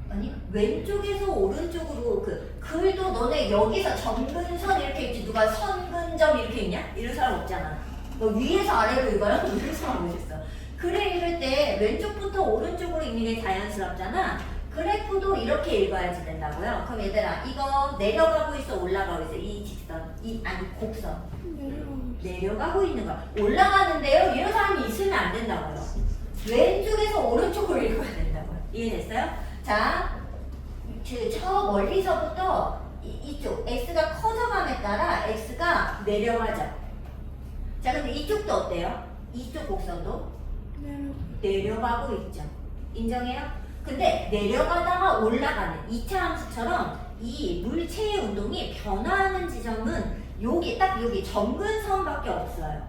아니, 왼쪽에서 오른쪽으로 글도 너네 여기서 점근선 이렇게 있지, 누가 선근점 이렇게 있냐? 이런 사람 없잖아. 너 위에서 아래로 읽어요? 이런 사람 모르겠어. 글을 읽을 때 왼쪽부터 오른쪽으로 읽는 게 자연스럽잖아. 그래프도 이렇게 읽어야지 된다고요. 그럼 얘들아, 이거 내려가고 있어, 올라가고 있어? 이 직선, 아니 곡선. 내려가고 있는 거야. 올라가는데요? 이런 사람이 있으면 안 된다고요. 왼쪽에서 오른쪽으로 읽어야 된다고요. 이해됐어요? 자, 저 멀리서부터 이쪽 x가 커져감에 따라 x가 내려가죠. 자, 근데 이쪽도 어때요? 이쪽 곡선도 내려가고 있죠. 인정해요? 근데 내려가다가 올라가는 2차 함수처럼 이 물체의 운동이 변화하는 지점은 여기 점근선밖에 없어요.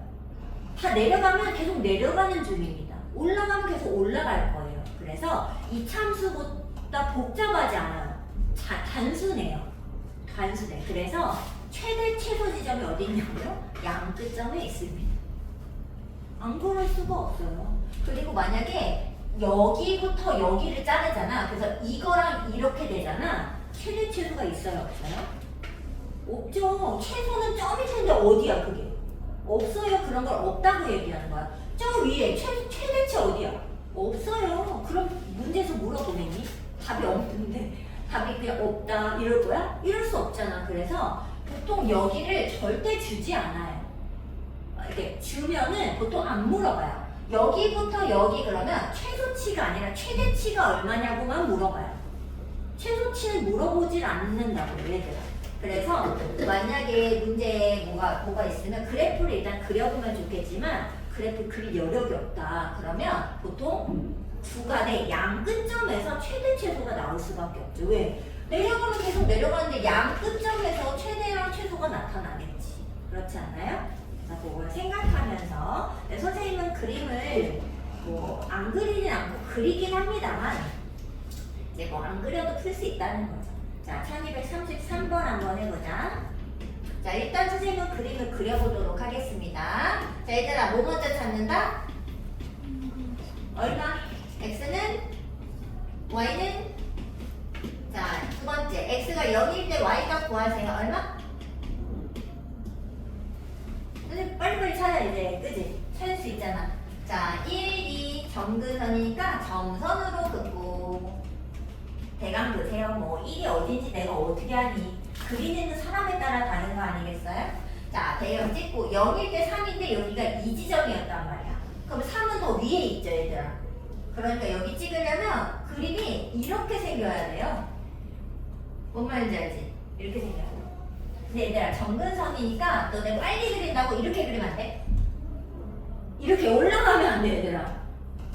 다 내려가면 계속 내려가는 중입니다. 올라가면 계속 올라갈 거예요. 그래서 이 참수보다 복잡하지 않아요. 단순해요. 단순해. 그래서 최대 최소 지점이 어디 있냐고요? 양 끝점에 있습니다. 안 그럴 수가 없어요. 그리고 만약에 여기부터 여기를 자르잖아. 그래서 이거랑 이렇게 되잖아. 최대 최소가 있어요, 없어요? 없죠. 최소는 저 밑인데 어디야 그게? 없어요. 그런 걸 없다고 얘기하는 거야. 저 위에 최대치 어디야? 없어요. 그럼 문제에서 물어보겠니? 답이 없는데 답이 그냥 없다 이럴 거야? 이럴 수 없잖아. 그래서 보통 여기를 절대 주지 않아요. 이렇게 주면은 보통 안 물어봐요. 여기부터 여기 그러면 최소치가 아니라 최대치가 얼마냐고만 물어봐요. 최소치는 물어보질 않는다고 얘들아. 그래서 만약에 문제에 뭐가 있으면 그래프를 일단 그려보면 좋겠지만 그래프 그릴 여력이 없다. 그러면 보통 구간의 양 끝점에서 최대 최소가 나올 수밖에 없죠. 왜? 내려가면 계속 내려가는데 양 끝점에서 최대랑 최소가 나타나겠지. 그렇지 않아요? 자, 그걸 생각하면서 선생님은 그림을 뭐 안 그리진 않고 그리긴 합니다만 이제 뭐 안 그려도 풀 수 있다는 거죠. 자, 1233번 한번 해보자. 자, 일단 선생님은 그림을 그려보도록 하겠습니다. 자, 얘들아, 뭐 먼저 찾는다? 얼마? x는? y는? 자, 두 번째, x가 0일 때 y값 구하세요. 얼마? 선생님 빨리빨리 찾아 이제, 그지? 찾을 수 있잖아. 자, 1, 2 점근선이니까 점선으로 긋고 대강 보세요. 뭐 1이 어딘지 내가 어떻게 하니? 그리는 사람에 따라 다른 거 아니겠어요? 자, 대형 찍고 0일 때 3인데 여기가 이 지점이었단 말이야. 그럼 3은 더 위에 있죠, 얘들아. 그러니까 여기 찍으려면 그림이 이렇게 생겨야 돼요. 뭔 말인지 알지? 이렇게 생겨야 돼. 근데 얘들아, 점근선이니까 너네 빨리 그린다고 이렇게 그리면 안 돼? 이렇게 올라가면 안 돼, 얘들아.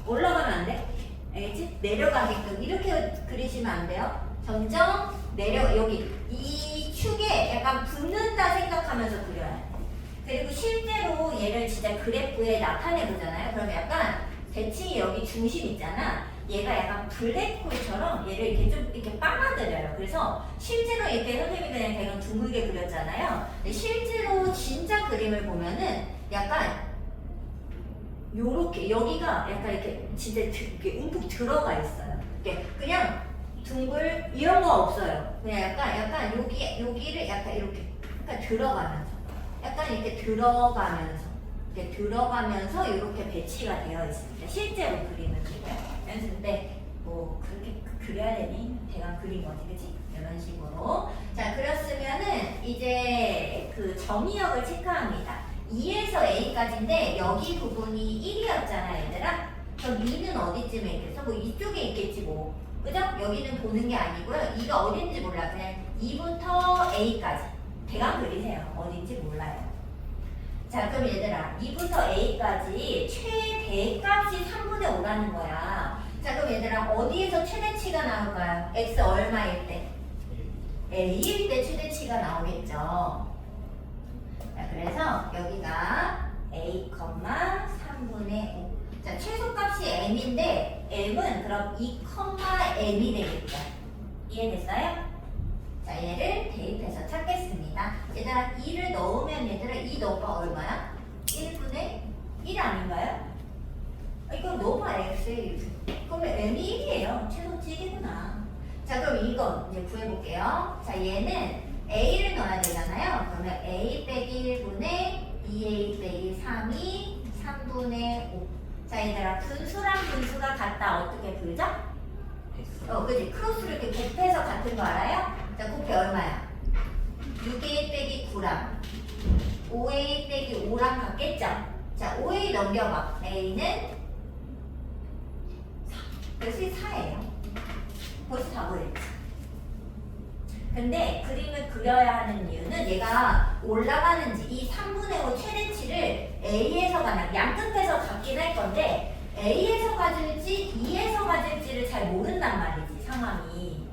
올라가면 안 돼? 알겠지? 내려가게끔 이렇게 그리시면 안 돼요. 점점 여기 이 축에 약간 붙는다 생각하면서 그려야 돼. 그리고 실제로 얘를 진짜 그래프에 나타내 보잖아요. 그러면 약간 대칭이 여기 중심 있잖아. 얘가 약간 블랙홀처럼 얘를 이렇게 좀 이렇게 빨아들여요. 그래서 실제로 이렇게 선생님이 그냥 대강 둥글게 그렸잖아요. 근데 실제로 진짜 그림을 보면은 약간 요렇게 여기가 약간 이렇게 진짜 이렇게 움푹 들어가 있어요. 이렇게 그냥 둥글 이런 거 없어요. 그냥 약간 여기를 약간 이렇게 약간 들어가면서 약간 이렇게 들어가면서 이렇게 배치가 되어 있습니다. 실제로 그림을 그려요. 근데 뭐 그렇게 그려야 되니? 대강 그린 거지, 그치? 이런 식으로. 자, 그렸으면은 이제 그 정의역을 체크합니다. 2에서 A까지인데 여기 부분이 1이었잖아, 얘들아. 그럼 2는 어디쯤에 있겠어? 뭐 이쪽에 있겠지 뭐. 그죠? 여기는 보는 게 아니고요. 2가 어딘지 몰라. 그냥 2부터 A까지. 대강 그리세요. 어딘지 몰라요. 자, 그럼 얘들아, 2부터 A까지 최대값이 3분의 5라는 거야. 자, 그럼 얘들아, 어디에서 최대치가 나올까요? X 얼마일 때? A일 때 최대치가 나오겠죠. 자, 그래서 여기가 A, 3분의 5. 자, 최소값이 M인데, M은 그럼 2,M이 되겠죠. 이해됐어요? 자, 얘를 대입해서 찾겠습니다. 얘들아, 2를 넣으면 얘들아, 2 넣어봐 얼마야? 1분의 1 아닌가요? 이거 넣어봐, X. 그러면 M이 1이에요. 최소치 1이구나. 자, 그럼 이거 이제 구해볼게요. 자, 얘는 A를 넣어야 되잖아요. 그러면 A 빼기 1분의 2A 빼기 3이 3분의 5. 자, 얘들아, 분수랑 분수가 같다. 어떻게 풀죠? 그지? 크로스를 이렇게 곱해서 같은 거 알아요? 자, 곱해 얼마야? 6A 빼기 9랑 5A 빼기 5랑 같겠죠? 자, 5A 넘겨봐. A는 4. 그래서 4예요. 벌써 다 보였지? 근데 그림을 그려야 하는 이유는 얘가 올라가는지 이 3분의 5 최대치를 A에서 가나 양끝에서 갖긴 할 건데 A에서 가질지 2에서 가질지를 잘 모른단 말이지, 상황이.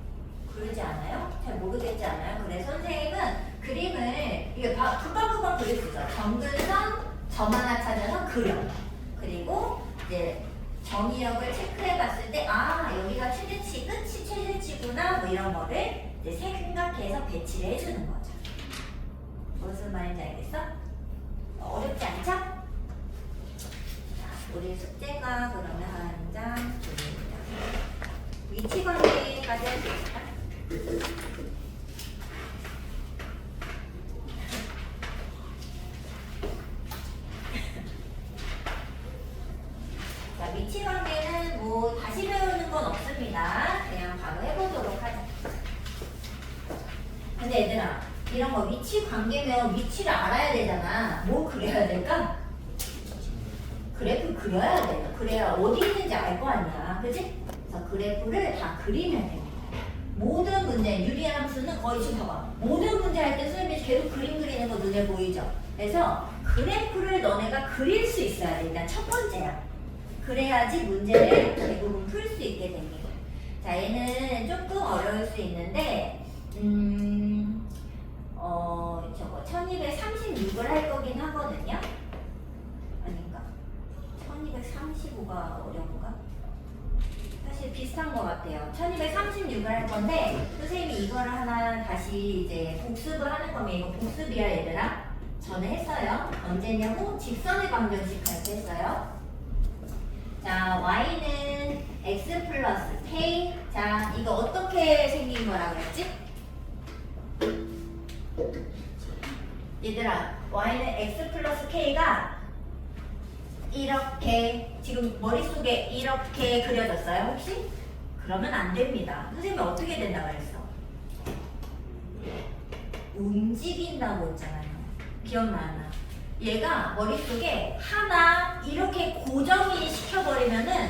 그러지 않아요? 잘 모르겠지 않아요? 그래서 선생님은 그림을 이게 금방 그릴 수 있어. 정근선 점 하나 찾아서 그려. 그리고 이제 정의역을 체크해 봤을 때 아, 여기가 최대치, 끝이 최대치구나, 뭐 이런 거를 이제 생각해서 배치를 해주는 거죠. 무슨 말인지 알겠어? 어렵지 않죠? 자, 우리 숙제가 그러면 한 장, 위치 관계까지 할 수 있을까? 자, 위치 관계는 뭐 다시 배우는 건 없습니다. 그냥 바로 해보도록 하자. 근데 얘들아, 이런 거 위치 관계면 위치를 알아야 되잖아. 뭐 그려야 될까? 그래프 그려야 돼요. 그래야 어디 있는지 알 거 아니야. 그치? 그래서 그래프를 다 그리면 됩니다. 모든 문제, 유리한 함수는 거의 지금 봐봐. 모든 문제 할 때 선생님이 계속 그림 그리는 거 눈에 보이죠? 그래서 그래프를 너네가 그릴 수 있어야 돼. 일단 첫 번째야. 그래야지 문제를 대부분 풀 수 있게 됩니다. 자, 얘는 조금 어려울 수 있는데, 저거 1236을 할 거긴 하거든요. 아닌가? 1235가 어려운가? 사실 비슷한 것 같아요. 1236을 할 건데 선생님이 이거를 하나 다시 이제 복습을 하는 거면 이거 복습이야 얘들아. 전에 했어요. 언제냐고? 직선의 방정식 할 때 했어요. 자, y는 x 플러스 k. 자, 이거 어떻게 생긴 거라 그랬지? 얘들아, y는 x 플러스 k가 이렇게 지금 머릿속에 이렇게 그려졌어요 혹시? 그러면 안 됩니다. 선생님이 어떻게 된다고 그랬어? 움직인다고 했잖아요. 기억나나? 얘가 머릿속에 하나 이렇게 고정이 시켜버리면은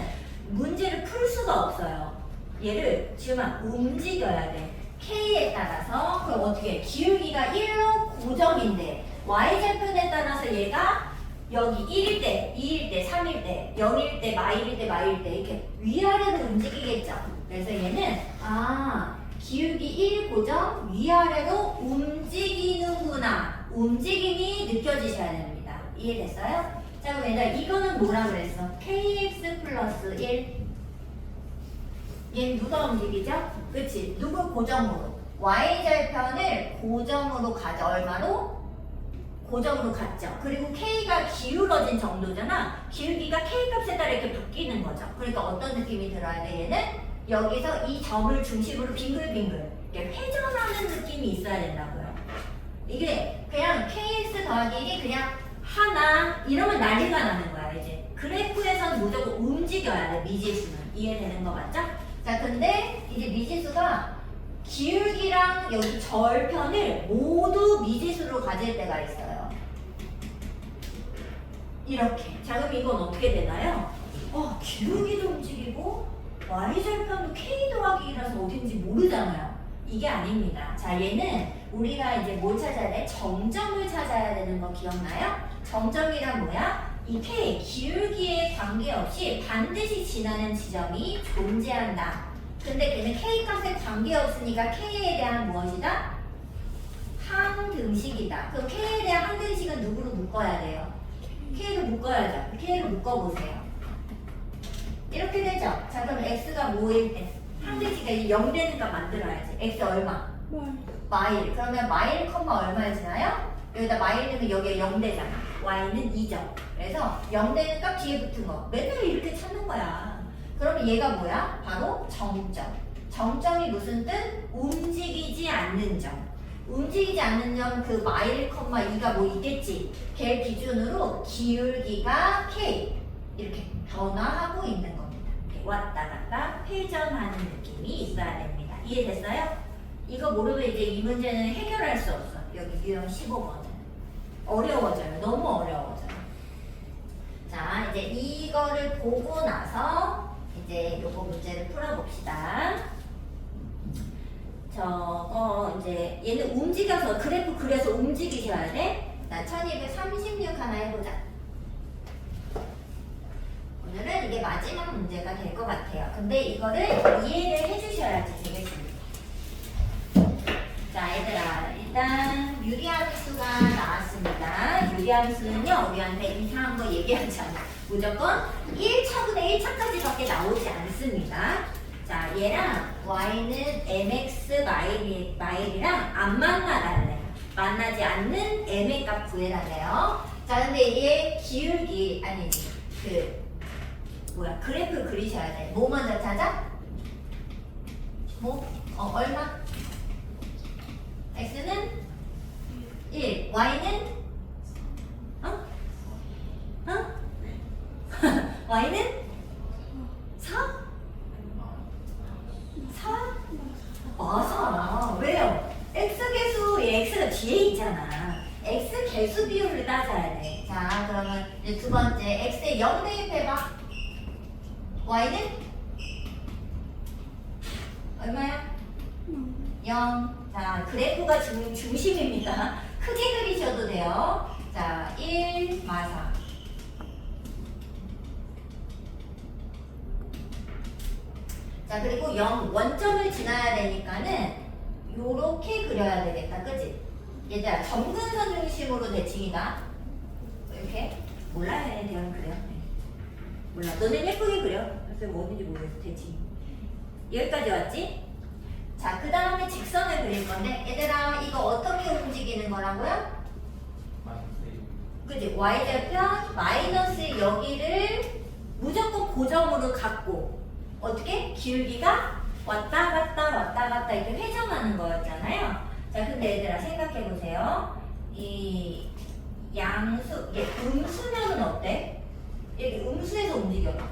문제를 풀 수가 없어요. 얘를 지금 움직여야 돼. K에 따라서 그럼 어떻게 해? 기울기가 1로 고정인데 Y절편에 따라서 얘가 여기 1일 때, 2일 때, 3일 때, 0일 때, 마일일 때, 마일일 때 이렇게 위아래로 움직이겠죠. 그래서 얘는 기울기 1 고정 위아래로 움직이는구나. 움직임이 느껴지셔야 됩니다. 이해됐어요? 자, 그럼 얘들아 이거는 뭐라 그랬어? kx 플러스 1. 얘는 누가 움직이죠? 그치? 누구 고정으로? y절편을 고정으로 가져. 얼마로? 고정으로 갔죠. 그리고 K가 기울어진 정도잖아. 기울기가 K 값에 따라 이렇게 바뀌는 거죠. 그러니까 어떤 느낌이 들어야 돼? 얘는 여기서 이 점을 중심으로 빙글빙글 이렇게 회전하는 느낌이 있어야 된다고요. 이게 그냥 KX 더하기 1이 그냥 하나 이러면 난리가 나는 거야. 이제 그래프에서는 무조건 움직여야 돼. 미지수는. 이해되는 거 맞죠? 자, 근데 이제 미지수가 기울기랑 여기 절편을 모두 미지수로 가질 때가 있어요. 이렇게. 자, 그럼 이건 어떻게 되나요? 기울기도 움직이고 y절편도 k 더하기 1이라서 어딘지 모르잖아요. 이게 아닙니다. 자, 얘는 우리가 이제 뭘 찾아야 돼? 정점을 찾아야 되는 거 기억나요? 정점이란 뭐야? 이 k, 기울기에 관계없이 반드시 지나는 지점이 존재한다. 근데 걔는 k 값에 관계없으니까 k에 대한 무엇이다? 항등식이다. 그럼 k에 대한 항등식은 누구로 묶어야 돼요? k로 묶어야죠. k로 묶어보세요. 이렇게 되죠? 자, 그럼 x가 뭐일 때? 항등식이 0 되는 값 만들어야지. x 얼마? 마일. 그러면 마일 컴마 얼마여지나요? 여기다 마일 넣으면 여기에 0 되잖아. y는 2점. 그래서 0 되는 값 뒤에 붙은 거. 맨날 이렇게 찾는 거야. 그러면 얘가 뭐야? 바로 정점. 정점이 무슨 뜻? 움직이지 않는 점. 움직이지 않는 점 그 마일 컴마 2가 뭐 있겠지? 걔 기준으로 기울기가 k. 이렇게 변화하고 있는 겁니다. 이렇게 왔다 갔다 회전하는 느낌이 있어야 됩니다. 이해됐어요? 이거 모르면 이제 이 문제는 해결할 수 없어. 여기 유형 15번은. 어려워져요. 너무 어려워져요. 자, 이제 이거를 보고 나서 이제 요거 문제를 풀어봅시다. 저거 이제 얘는 움직여서 그래프 그려서 움직이셔야 돼. 자, 1236 하나 해보자. 오늘은 이게 마지막 문제가 될 것 같아요. 근데 이거를 이해를 해주셔야지 되겠습니다. 자, 얘들아, 일단 유리함수가 나왔습니다. 유리함수는요, 우리한테 이상한 거 얘기하지 않아. 무조건 1차분의 1차까지밖에 나오지 않습니다. 자, 얘랑 y는 mx 마일이랑 안 만나달래요. 만나지 않는 m의 값 구해달래요. 자, 근데 얘 기울기, 아니지, 그래프 그리셔야 돼. 뭐 먼저 찾아? 얼마? x는 1, y는? y는? 4? 4? 맞아. 왜요? x계수, x가 뒤에 있잖아. x계수 비율을 따져야 돼. 자, 그러면 이제 두 번째, x에 0 대입해봐. y는? 얼마야? 0. 자, 그래프가 지금 중심입니다. 크게 그리셔도 돼요. 자, 1, 마사. 자, 그리고 0, 원점을 지나야 되니까는 요렇게 그려야 되겠다. 그치? 얘들아, 점근선 중심으로 대칭이다. 이렇게? 몰라야 해. 그냥 그려. 몰라. 너는 예쁘게 그려. 그래서 뭐 어딘지 모르겠어. 대칭. 여기까지 왔지? 자, 그 다음에 직선을 그릴 건데, 얘들아, 이거 어떻게 움직이는 거라고요? 그지? y절편 마이너스 여기를 무조건 고점으로 갖고, 어떻게? 기울기가 왔다 갔다 이렇게 회전하는 거였잖아요. 자, 근데 얘들아, 생각해보세요. 이 양수, 이게 음수면은 어때? 이렇게 음수에서 움직여봐.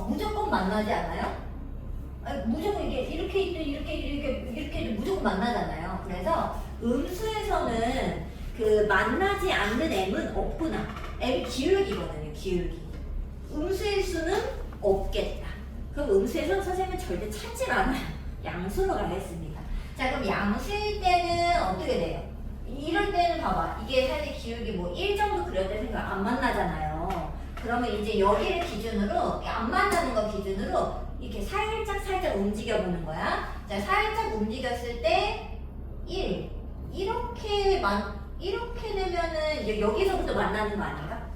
무조건 만나지 않아요? 무조건 이렇게 해도 무조건 만나잖아요. 그래서 음수에서는 그 만나지 않는 m은 없구나. m이 기울기거든요. 기울기. 음수일 수는 없겠다. 그럼 음수에서 선생님은 절대 찾질 않아요. 양수로 가겠습니다. 자, 그럼 양수일 때는 어떻게 돼요? 이럴 때는 봐봐. 이게 사실 기울기 뭐 1 정도 그렸을 때 생각 안 만나잖아요. 그러면 이제 여기를 기준으로, 안 만나는 거 기준으로 이렇게 살짝 움직여 보는 거야. 자, 살짝 움직였을 때 1. 이렇게 되면은 여기서부터 만나는 거 아닌가?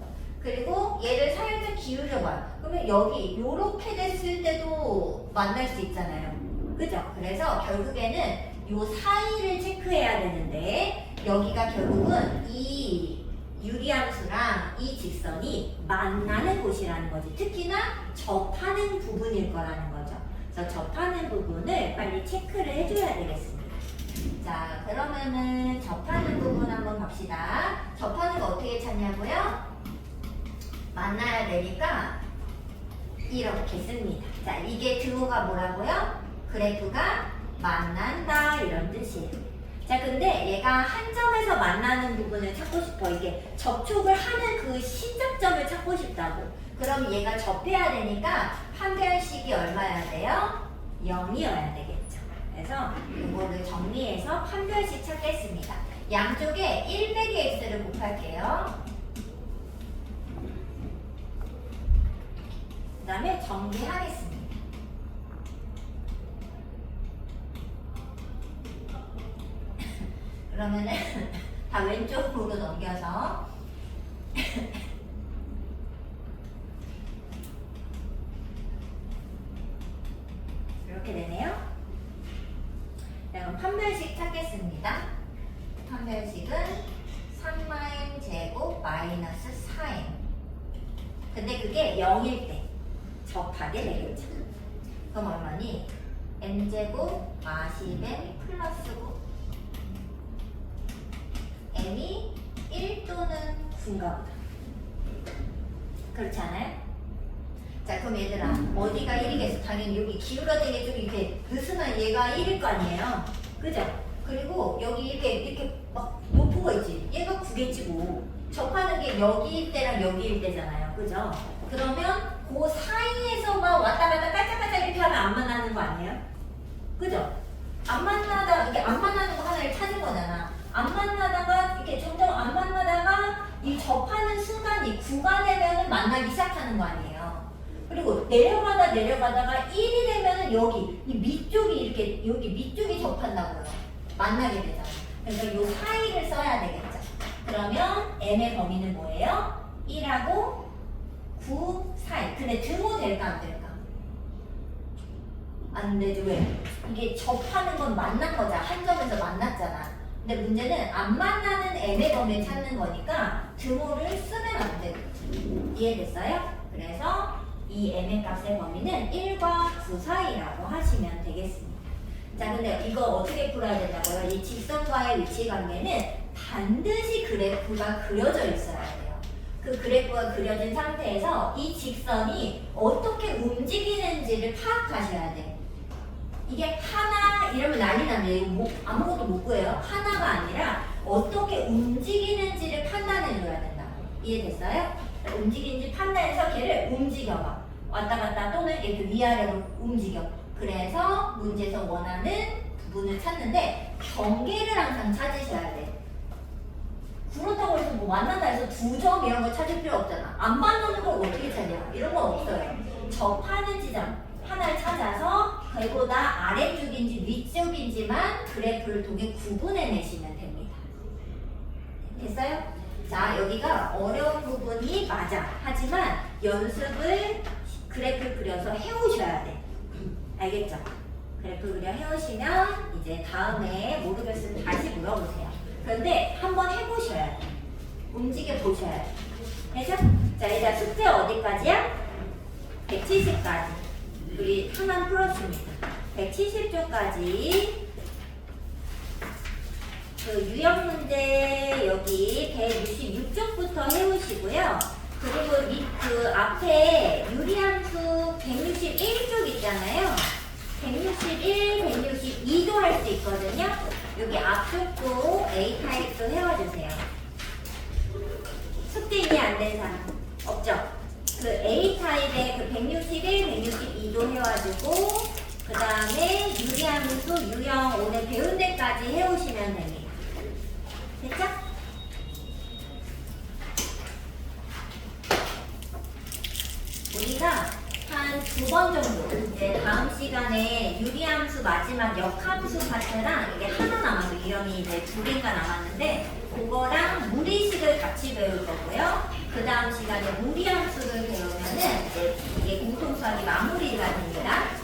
그리고 얘를 살짝 기울여 봐요. 그러면 여기 요렇게 됐을 때도 만날 수 있잖아요. 그죠? 그래서 결국에는 요 사이를 체크해야 되는데 여기가 결국은 이 유리함수랑 이 직선이 만나는 곳이라는 거지. 특히나 접하는 부분일 거라는 거죠. 그래서 접하는 부분을 빨리 체크를 해줘야 되겠습니다. 자, 그러면은 접하는 부분 한번 갑시다. 접하는 거 어떻게 찾냐고요? 만나야 되니까 이렇게 씁니다. 자, 이게 등호가 뭐라고요? 그래프가 만난다 이런 뜻이에요. 자, 근데 얘가 한 점에서 만나는 부분을 찾고 싶어. 이게 접촉을 하는 그 시작점을 찾고 싶다고. 그럼 얘가 접해야 되니까 판별식이 얼마여야 돼요? 0이어야 되겠죠. 그래서 이거를 정리해서 판별식 찾겠습니다. 양쪽에 1 빼기 x를 곱할게요. 그 다음에 정리하겠습니다. 그러면은 다 왼쪽으로 넘겨서 이렇게 되네요. 자, 그럼 판별식 찾겠습니다. 판별식은 3m 제곱 마이너스 4m. 근데 그게 0일 때 접하게 되겠죠. 그럼 얼마니? m제곱 마십m 플러스 9. m이 1 또는 9인가 보다. 그렇지 않아요? 자, 그럼 얘들아, 어디가 1이겠어? 당연히 여기 기울어진 게 좀 이렇게 느슨한 얘가 1일 거 아니에요? 그죠? 그리고 여기 이렇게 막 높은 거 있지? 얘가 9겠지 뭐. 접하는 게 여기일 때랑 여기일 때잖아요. 그죠? 그러면 그 사이에서만 왔다 갔다 깔짝깔짝 이렇게 하면 안 만나는 거 아니에요? 그죠? 안 만나다, 이게 안 만나는 거 하나를 찾은 거잖아. 안 만나다가 이렇게 점점 안 만나다가 이 접하는 순간이 9가 되면은 만나기 시작하는 거 아니에요. 그리고 내려가다가 1이 되면은 여기 이 밑쪽이 이렇게 여기 밑쪽이 접한다고요. 만나게 되잖아. 그러니까 이 사이를 써야 되겠죠. 그러면 m의 범위는 뭐예요? 1하고 9 사이. 근데 등호 될까 안 될까? 안 되죠. 왜? 이게 접하는 건 만난 거잖아. 한 점에서 만났잖아. 근데 문제는 안 만나는 m의 범위를 찾는 거니까 등호를 쓰면 안 되고. 이해됐어요? 그래서 이 m의 값의 범위는 1과 9 사이라고 하시면 되겠습니다. 자, 근데 이거 어떻게 풀어야 된다고요? 이 직선과의 위치 관계는 반드시 그래프가 그려져 있어야 돼요. 그 그래프가 그려진 상태에서 이 직선이 어떻게 움직이는지를 파악하셔야 돼요. 이게 하나 이러면 난리 납니다. 이거 아무것도 못 구해요. 하나가 아니라 어떻게 움직이는지를 판단해줘야 된다고. 이해됐어요? 움직이는지 판단해서 걔를 움직여봐. 왔다 갔다 또는 이렇게 위아래로 움직여. 그래서 문제에서 원하는 부분을 찾는데 경계를 항상 찾으셔야 돼. 그렇다고 해서 뭐 만난다 해서 2점 이런 거 찾을 필요 없잖아. 안 만나는 걸 어떻게 찾냐? 이런 건 없어요. 접하는 지점 하나를 찾아서 그보다 아래쪽인지 위쪽인지만 그래프를 통해 구분해내시면 됩니다. 됐어요? 자, 여기가 어려운 부분이 맞아. 하지만 연습을 그래프를 그려서 해오셔야 돼. 알겠죠? 그래프 그려 해오시면 이제 다음에 모르겠으면 다시 물어보세요. 그런데 한번 해보셔야 돼. 움직여 보셔야 돼. 됐죠? 자, 이제 숙제 어디까지야? 170까지. 우리 하나 풀었습니다. 170쪽까지 그 유형 문제 여기 166쪽부터 해오시고요. 그리고 그 앞에 유리함수 161쪽 있잖아요. 161, 162도 할 수 있거든요. 여기 앞쪽도 A 타입도 해와주세요. 숙제 이해 안 된 사람 없죠? 그 A 타입의 그 161, 162도 해와주고 그 다음에 유리함수 유형 오늘 배운 데까지 해오시면 됩니다. 됐죠? 우리가 한 2번 정도 이제 다음 시간에 유리함수 마지막 역함수 파트랑 이게 하나 남아서 유형이 이제 2개가 남았는데 그거랑 무리식을 같이 배울 거고요. 그 다음 시간에 무리함수를 배우면은 이제 이게 공통수학이 마무리가 됩니다.